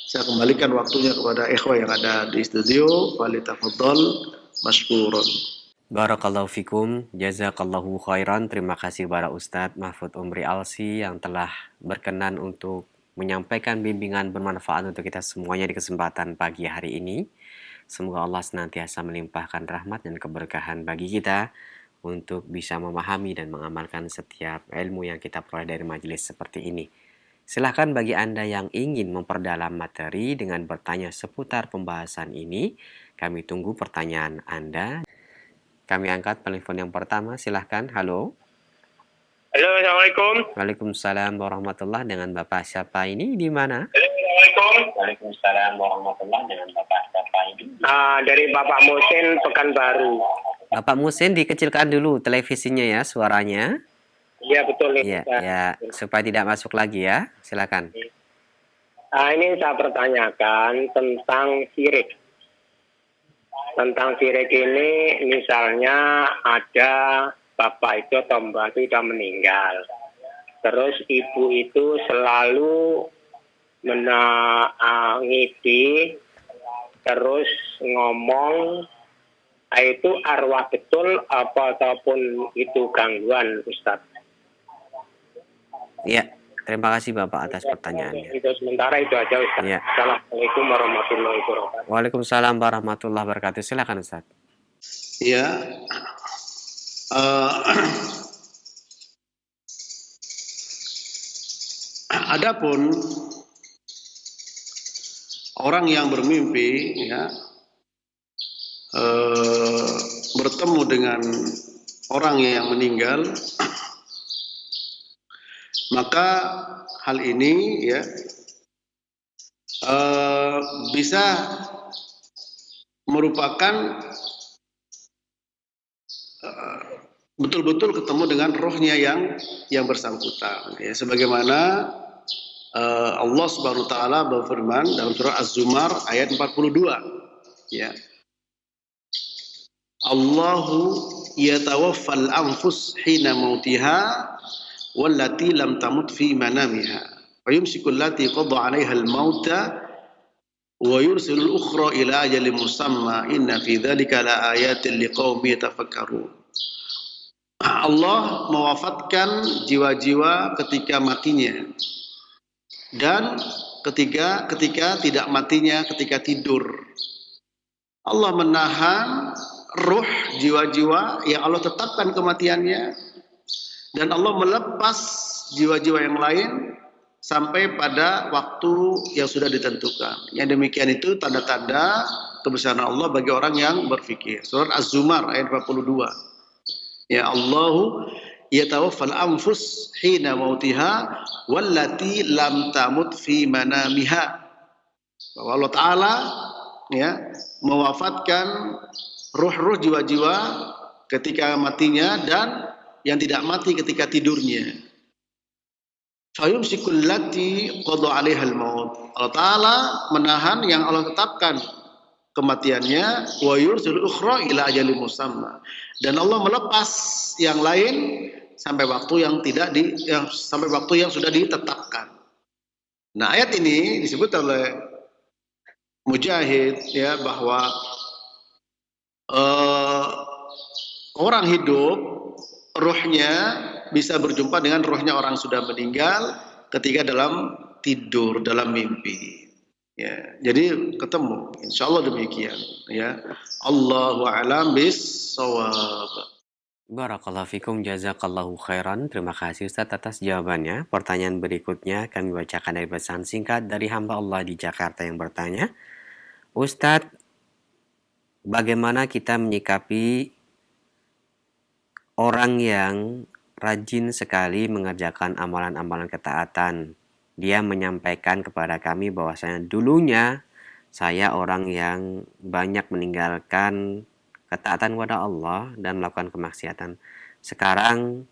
Saya kembalikan waktunya kepada ikhwah yang ada di studio. Walitafadhol masykurun. Barakallahu fikum, jazakallahu khairan. Terima kasih kepada Ustadz Mahfud Umri Alsi yang telah berkenan untuk menyampaikan bimbingan bermanfaat untuk kita semuanya di kesempatan pagi hari ini. Semoga Allah senantiasa melimpahkan rahmat dan keberkahan bagi kita untuk bisa memahami dan mengamalkan setiap ilmu yang kita peroleh dari majelis seperti ini. Silahkan bagi Anda yang ingin memperdalam materi dengan bertanya seputar pembahasan ini, kami tunggu pertanyaan Anda. Kami angkat telepon yang pertama, silahkan. Halo. Halo, Assalamualaikum. Waalaikumsalam warahmatullahi. Dengan Bapak siapa ini? Di mana? Halo, Assalamualaikum. Waalaikumsalam warahmatullahi. Dengan Bapak siapa ini? Dari Bapak Musin, Pekanbaru. Bapak Musin, dikecilkan dulu televisinya ya, suaranya. Iya, betul. Iya, ya, supaya tidak masuk lagi ya. Silakan. Ini saya pertanyakan tentang syirik. Tentang syirik ini, misalnya ada bapak itu atau mbak itu sudah meninggal. Terus ibu itu selalu ngidi, terus ngomong, itu arwah betul ataupun itu gangguan, Ustaz? Iya, terima kasih Bapak atas pertanyaannya. Itu sementara itu aja, Ustaz. Ya. Assalamualaikum warahmatullahi wabarakatuh. Waalaikumsalam warahmatullahi wabarakatuh. Silakan Ustaz. Ya, adapun orang yang bermimpi, ya, bertemu dengan orang yang meninggal, maka hal ini ya bisa merupakan betul-betul ketemu dengan rohnya yang bersangkutan. Ya, sebagaimana Allah Subhanahu wa taala berfirman dalam surah Az-Zumar ayat 42. Ya. Allahu yatawaffal anfus hina mautiha wallati lam tamut fi manamiha wa yumsiku allati qada 'alaiha al-mauta wa yursilu al-ukhra ila ajalin musamma inna fi dzalika la ayatin liqaumin yatafakkarun. Allah mewafatkan jiwa-jiwa ketika matinya dan ketika tidak matinya ketika tidur. Allah menahan ruh jiwa-jiwa yang Allah tetapkan kematiannya, dan Allah melepas jiwa-jiwa yang lain sampai pada waktu yang sudah ditentukan. Yang demikian itu tanda-tanda kebesaran Allah bagi orang yang berfikir. Surat Az-Zumar ayat 42. Ya, Allahu yatawaffal anfus hina mautiha wallati lam tamut fi manamiha. Bahwa Allah Ta'ala ya mewafatkan ruh-ruh jiwa-jiwa ketika matinya dan yang tidak mati ketika tidurnya. Fayumsikul lati qada 'alaiha al-maut. Allah Ta'ala menahan yang Allah tetapkan kematiannya, wa yursilul ukhra ila ajalin musamma. Dan Allah melepas yang lain sampai waktu sampai waktu yang sudah ditetapkan. Nah, ayat ini disebut oleh Mujahid ya bahwa orang hidup ruhnya bisa berjumpa dengan ruhnya orang sudah meninggal ketika dalam tidur, dalam mimpi. Ya, jadi ketemu. Insyaallah demikian. Ya, Allahu a'lam bis-shawab. Barakallahu fikum, jazakallahu khairan. Terima kasih Ustaz atas jawabannya. Pertanyaan berikutnya kami bacakan dari pesan singkat dari hamba Allah di Jakarta yang bertanya, Ustadz, bagaimana kita menyikapi orang yang rajin sekali mengerjakan amalan-amalan ketaatan? Dia menyampaikan kepada kami bahwasanya dulunya saya orang yang banyak meninggalkan ketaatan kepada Allah dan melakukan kemaksiatan. Sekarang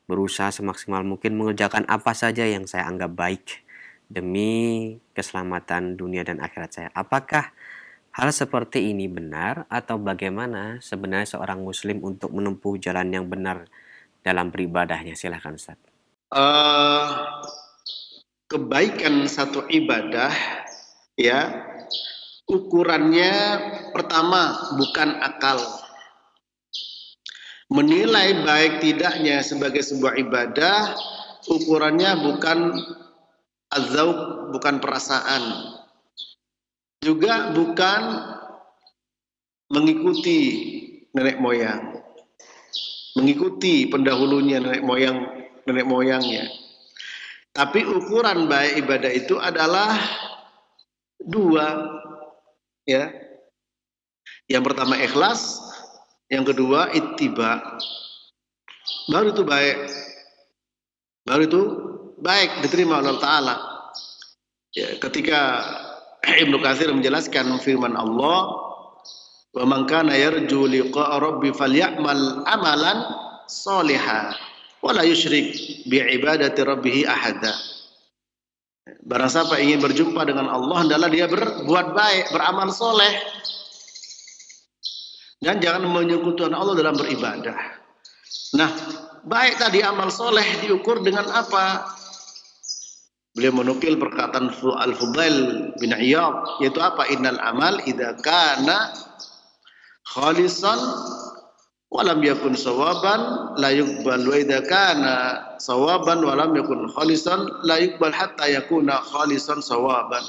berusaha semaksimal mungkin mengerjakan apa saja yang saya anggap baik demi keselamatan dunia dan akhirat saya. Apakah hal seperti ini benar atau bagaimana sebenarnya seorang muslim untuk menempuh jalan yang benar dalam beribadahnya? Silahkan Ustaz. Kebaikan satu ibadah, ya, ukurannya pertama bukan akal. Menilai baik tidaknya sebagai sebuah ibadah, ukurannya bukan az-zauq, bukan perasaan. Juga bukan mengikuti nenek moyang, mengikuti pendahulunya nenek moyangnya. Tapi ukuran baik ibadah itu adalah dua, ya. Yang pertama ikhlas, yang kedua ittiba. Baru itu baik diterima oleh Allah Ta'ala. Ya, ketika Ibnu Katsir menjelaskan firman Allah, wa man kana yarju liqa'a rabbi falyamal amalan sholihan wa la yusyrik bi ibadati rabbih ahada. Barang siapa ingin berjumpa dengan Allah, hendaklah dia berbuat baik, beramal soleh, dan jangan menyekutukan Allah dalam beribadah. Nah, baik tadi amal soleh diukur dengan apa? Beliau menukil perkataan Al-Fudail bin Iyad, yaitu apa? Innal amal idza kana khalisan walam yakun sawaban la yuqbal, wa idza kana sawaban walam yakun khalisan la yuqbal hatta yakuna khalisan sawaban.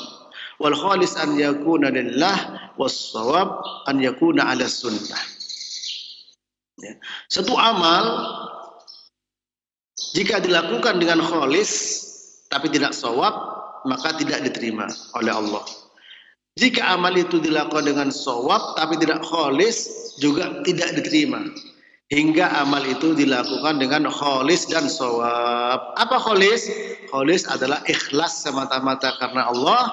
Wal khalis an yakuna lillah was sawab an yakuna ala sunnah. Ya. Satu amal jika dilakukan dengan khalis tapi tidak sawab, maka tidak diterima oleh Allah. Jika amal itu dilakukan dengan sawab tapi tidak khalis, juga tidak diterima. Hingga amal itu dilakukan dengan khalis dan sawab. Apa khalis? Khalis adalah ikhlas semata-mata karena Allah.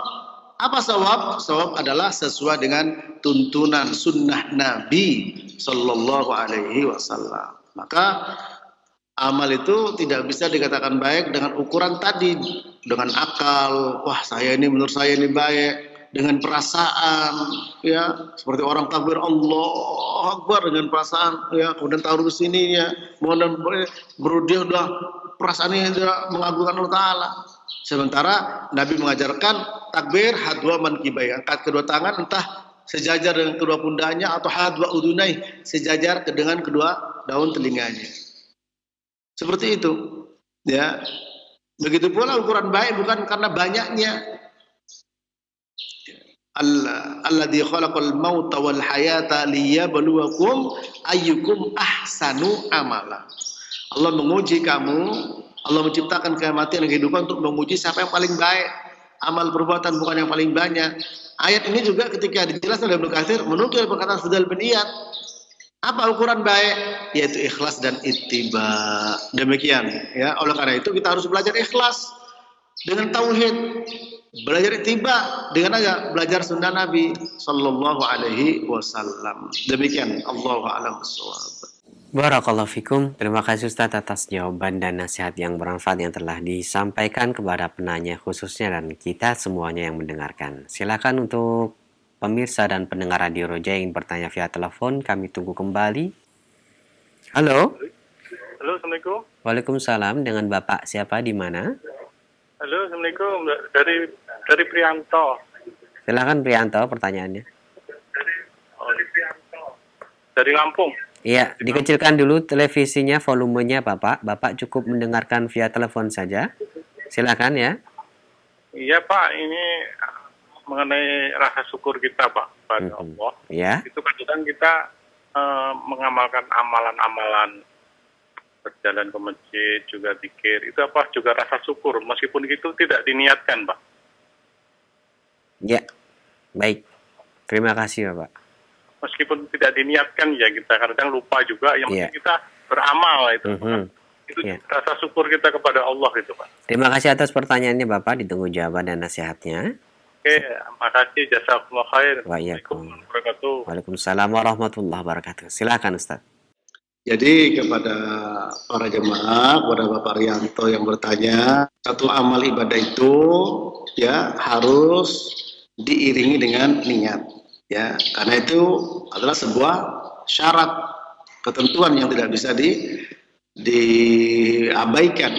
Apa sawab? Sawab adalah sesuai dengan tuntunan sunnah Nabi Sallallahu Alaihi Wasallam. Maka amal itu tidak bisa dikatakan baik dengan ukuran tadi, dengan akal. Wah, menurut saya ini baik. Dengan perasaan, ya, seperti orang takbir Allah Akbar dengan perasaan, ya, kemudian taruh di sini, ya, kemudian dia udah perasaannya sudah mengagungkan Allah Ta'ala. Sementara Nabi mengajarkan takbir hadwa mankibai, angkat kedua tangan entah sejajar dengan kedua pundaknya atau hadwa udunai, sejajar dengan kedua daun telinganya. Seperti itu, ya. Begitu pula ukuran baik bukan karena banyaknya. Alladzi khalaqal mauta wal hayata liyabluwakum ayyukum ahsanu amala. Allah menguji kamu, Allah menciptakan kematian dan kehidupan untuk menguji siapa yang paling baik. Amal perbuatan bukan yang paling banyak. Ayat ini juga ketika dijelaskan oleh Ibnu Katsir menukil perkataan Fudail bin Iyad. Apa ukuran baik? Yaitu ikhlas dan ittiba. Demikian, ya. Oleh karena itu kita harus belajar ikhlas dengan tauhid, belajar ittiba dengan belajar sunnah Nabi Sallallahu Alaihi Wasallam. Demikian, Allahu a'lam bishawab. Barakallahu fikum. Terima kasih Ustaz atas jawaban dan nasihat yang bermanfaat yang telah disampaikan kepada penanya khususnya dan kita semuanya yang mendengarkan. Silakan untuk pemirsa dan pendengar Radio Roja yang bertanya via telepon, kami tunggu kembali. Halo. Halo, Assalamualaikum. Waalaikumsalam. Dengan Bapak siapa di mana? Halo, Assalamualaikum. Dari Prianto. Silakan Prianto, pertanyaannya. Dari Lampung. Iya, dikecilkan dulu televisinya, volumenya Bapak. Bapak cukup mendengarkan via telepon saja. Silakan ya. Iya Pak, ini mengenai rasa syukur kita Pak pada Allah. Ya. Itu kadang kita mengamalkan amalan-amalan, berjalan ke masjid, juga zikir. Itu apa juga rasa syukur, meskipun itu tidak diniatkan Pak. Ya, baik. Terima kasih Bapak. Meskipun tidak diniatkan ya kita kadang lupa juga, yang penting kita beramal itu. Itu rasa syukur kita kepada Allah itu Pak. Terima kasih atas pertanyaannya Bapak, ditunggu jawaban dan nasihatnya. Oke, makasih jazakumullah khair. Wa iyyakum. Assalamualaikum warahmatullahi wabarakatuh. Waalaikumsalam warahmatullahi wabarakatuh. Silakan Ustaz. Jadi kepada para jemaah, kepada Bapak Rianto yang bertanya, satu amal ibadah itu ya harus diiringi dengan niat, ya, karena itu adalah sebuah syarat ketentuan yang tidak bisa diabaikan.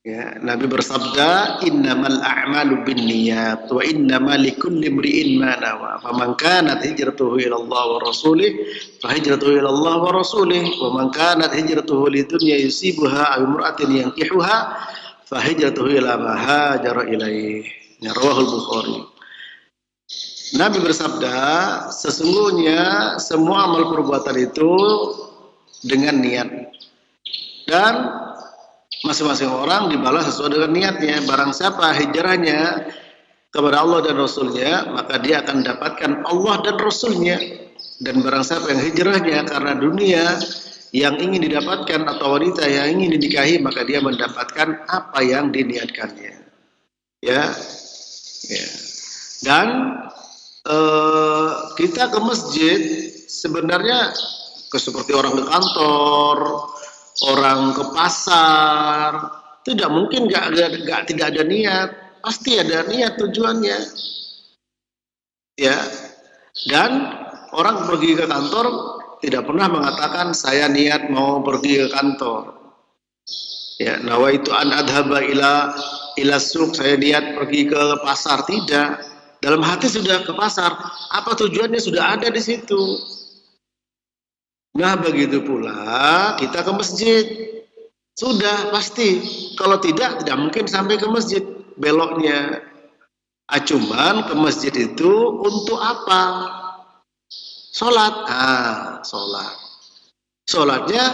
Ya, Nabi bersabda, "Innamal a'malu binniyat wa innamal likulli imri'in ma nawa. Faman kanat hijratuhu ila Allah wa rasulih, fa hijratuhu ila Allah wa rasulih, wa man kanat hijratuhu lidunya yusibuha aw imra'atin yankihuha, fa hijratuhu ila ma hajara ilaih." Ya, rawahul Bukhari. Nabi bersabda, sesungguhnya semua amal perbuatan itu dengan niat. Dan masing-masing orang dibalas sesuai dengan niatnya. Barang siapa hijrahnya kepada Allah dan Rasulnya, maka dia akan mendapatkan Allah dan Rasulnya. Dan barang siapa yang hijrahnya karena dunia yang ingin didapatkan atau wanita yang ingin dinikahi, maka dia mendapatkan apa yang diniatkannya. Ya, ya. Dan kita ke masjid sebenarnya seperti orang ke kantor, orang ke pasar, tidak mungkin tidak ada niat, pasti ada niat tujuannya, ya. Dan orang pergi ke kantor tidak pernah mengatakan saya niat mau pergi ke kantor, ya. Nawaitu an adhaba ila suq, saya niat pergi ke pasar, tidak. Dalam hati sudah ke pasar, apa tujuannya sudah ada di situ. Nah, begitu pula kita ke masjid. Sudah pasti. Kalau tidak mungkin sampai ke masjid beloknya. Cuman ke masjid itu untuk apa? Sholat. Sholat. Sholatnya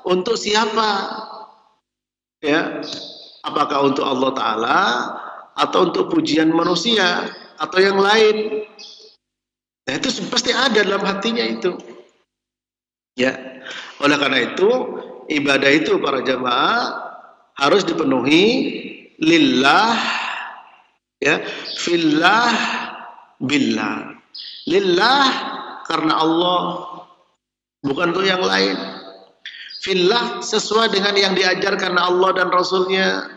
untuk siapa? Ya. Apakah untuk Allah Ta'ala atau untuk pujian manusia atau yang lain? Nah, itu pasti ada dalam hatinya itu. Ya, oleh karena itu ibadah itu para jamaah harus dipenuhi lillah, ya, fillah, billah. Lillah karena Allah, bukan untuk yang lain. Fillah sesuai dengan yang diajarkan Allah dan Rasulnya.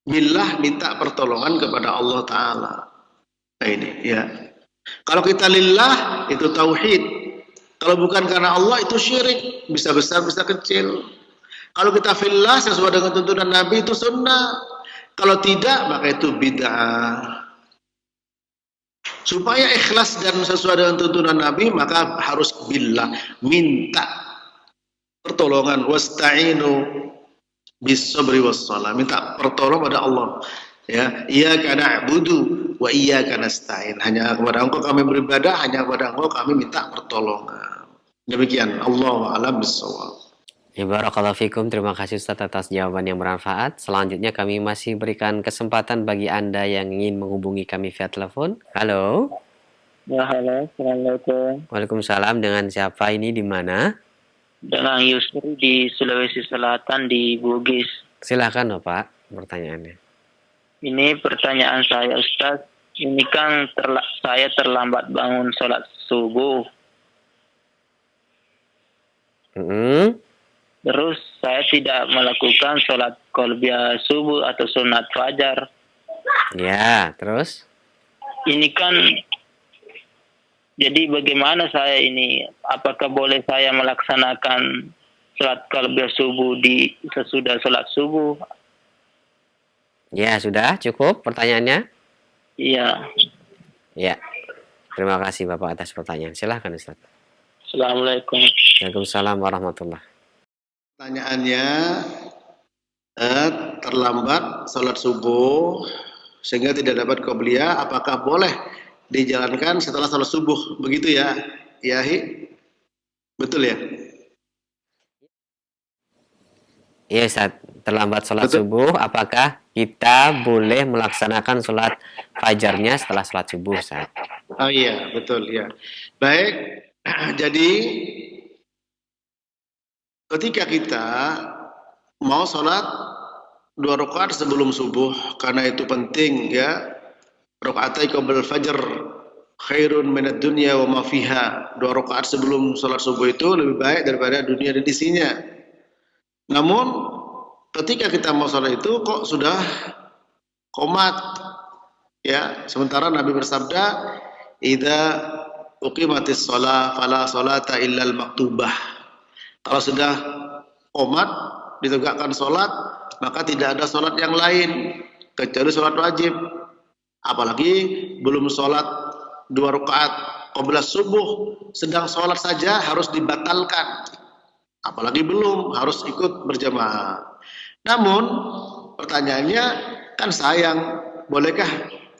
Billah minta pertolongan kepada Allah Ta'ala. Nah ini, ya. Kalau kita lillah itu tauhid. Kalau bukan karena Allah itu syirik, bisa besar bisa kecil. Kalau kita fillah sesuai dengan tuntunan Nabi itu sunnah. Kalau tidak maka itu bid'ah. Supaya ikhlas dan sesuai dengan tuntunan Nabi maka harus billah, minta pertolongan, wasta'inu bis-sabri was-shalah, minta pertolongan pada Allah. Ya, iyyaka na'budu wa iyyaka nasta'in. Hanya kepada Engkau kami beribadah, hanya kepada Engkau kami minta pertolongan. Demikian, Allahu a'lam bissawab. Ya, barakallahu fikum. Terima kasih Ustaz atas jawaban yang bermanfaat. Selanjutnya kami masih berikan kesempatan bagi Anda yang ingin menghubungi kami via telepon. Halo. Ya, halo. Assalamualaikum. Waalaikumsalam. Dengan siapa ini, di mana? Dengan Yusri di Sulawesi Selatan di Bugis. Silakan Pak, pertanyaannya. Ini pertanyaan saya, Ustaz. Ini kan saya terlambat bangun sholat subuh. Terus saya tidak melakukan sholat qalbiyah subuh atau sunat fajar. Ya, terus? Ini kan, jadi bagaimana saya ini? Apakah boleh saya melaksanakan sholat qalbiyah subuh sesudah sholat subuh? Ya, sudah cukup pertanyaannya? Iya. Ya. Terima kasih Bapak atas pertanyaan. Silahkan Ustaz. Assalamualaikum. Waalaikumsalam warahmatullahi. Pertanyaannya, terlambat sholat subuh sehingga tidak dapat qobliyah, apakah boleh dijalankan setelah sholat subuh? Begitu ya, Yahi? Betul ya? Iya Ustaz, terlambat sholat subuh, apakah kita boleh melaksanakan sholat fajarnya setelah sholat subuh Ustaz? Oh iya, betul ya. Baik, jadi ketika kita mau sholat 2 rakaat sebelum subuh, karena itu penting ya, Rakaatai qabla al-fajr khairun minad dunya wa ma fiha. 2 rakaat sebelum salat subuh itu lebih baik daripada dunia dan isinya. Namun ketika kita mau salat itu kok sudah qomat, ya. Sementara Nabi bersabda, "Idza uqimatis shalah fala sholata illal maktubah." Kalau sudah qomat, ditegakkan salat, maka tidak ada salat yang lain kecuali salat wajib. Apalagi belum salat 2 rakaat qabla subuh, sedang salat saja harus dibatalkan. Apalagi belum, harus ikut berjamaah. Namun pertanyaannya kan sayang, bolehkah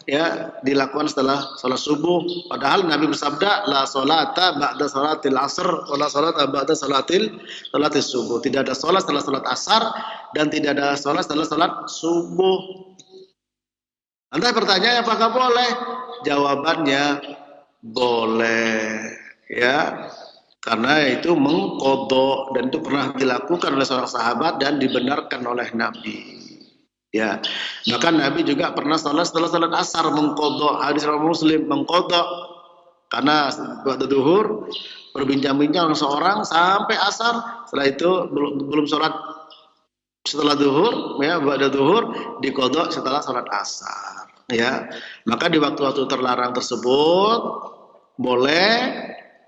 ya dilakukan setelah salat subuh? Padahal Nabi bersabda, la salata ba'da salatil asr wa la salata ba'da salatis subuh. Tidak ada salat setelah salat asar dan tidak ada salat setelah salat subuh. Nanti pertanyaannya apakah boleh? Jawabannya boleh, ya. Karena itu mengqadha dan itu pernah dilakukan oleh seorang sahabat dan dibenarkan oleh Nabi. Ya. Bahkan Nabi juga pernah salat setelah salat asar mengqadha, hadis riwayat Muslim mengqadha. Karena waktu zuhur berbincang-bincang dengan seorang sampai asar, setelah itu belum salat setelah zuhur, ya, ba'da zuhur diqadha setelah salat asar, ya. Maka di waktu-waktu terlarang tersebut boleh,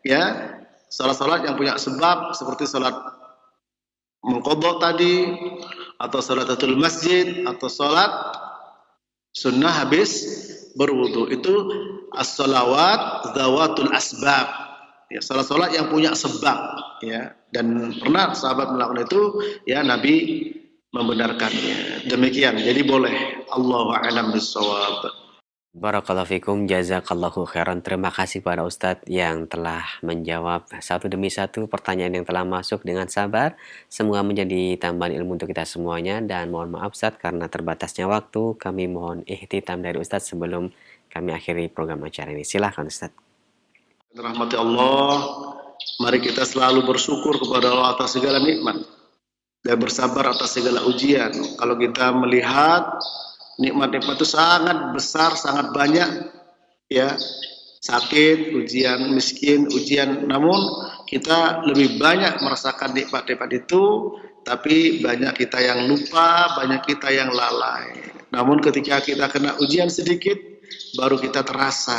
ya, salat-salat yang punya sebab seperti salat mengqadha tadi, atau salatatul masjid, atau salat sunnah habis berwudu. Itu as-salawat zawatul asbab, ya, salat-salat yang punya sebab, ya. Dan pernah sahabat melakukan itu, ya, Nabi membenarkannya. Demikian, jadi boleh. Allahu a'lam bishawab. Barakallahu fikum, jazakallahu khairan. Terima kasih pada Ustadz yang telah menjawab satu demi satu pertanyaan yang telah masuk dengan sabar. Semoga menjadi tambahan ilmu untuk kita semuanya. Dan mohon maaf Ustadz karena terbatasnya waktu. Kami mohon ihtitam dari Ustadz sebelum kami akhiri program acara ini. Silahkan Ustadz. Rahmati Allah, mari kita selalu bersyukur kepada Allah atas segala nikmat dan bersabar atas segala ujian. Kalau kita melihat nikmat-nikmat itu sangat besar, sangat banyak, ya. Sakit, ujian, miskin, ujian. Namun kita lebih banyak merasakan nikmat-nikmat itu, tapi banyak kita yang lupa, banyak kita yang lalai. Namun ketika kita kena ujian sedikit, baru kita terasa.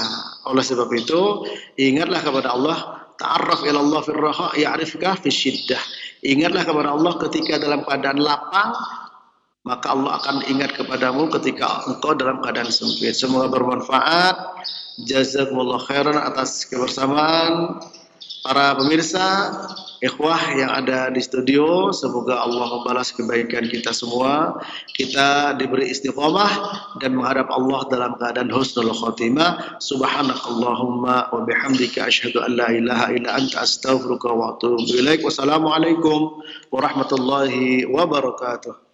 Oleh sebab itu, ingatlah kepada Allah. Ta'arraf ila Allah fir raha ya'rifka fi syiddah. Ingatlah kepada Allah ketika dalam keadaan lapang, maka Allah akan ingat kepadamu ketika engkau dalam keadaan sempit. Semoga bermanfaat. Jazakumullah khairan atas kebersamaan para pemirsa, ikhwah yang ada di studio. Semoga Allah membalas kebaikan kita semua. Kita diberi istiqomah dan menghadap Allah dalam keadaan husnul khotimah. Subhanakallahumma wa bihamdika asyhadu an la ilaha illa anta astaghfiruka wa atubu ilaik. Wassalamualaikum warahmatullahi wabarakatuh.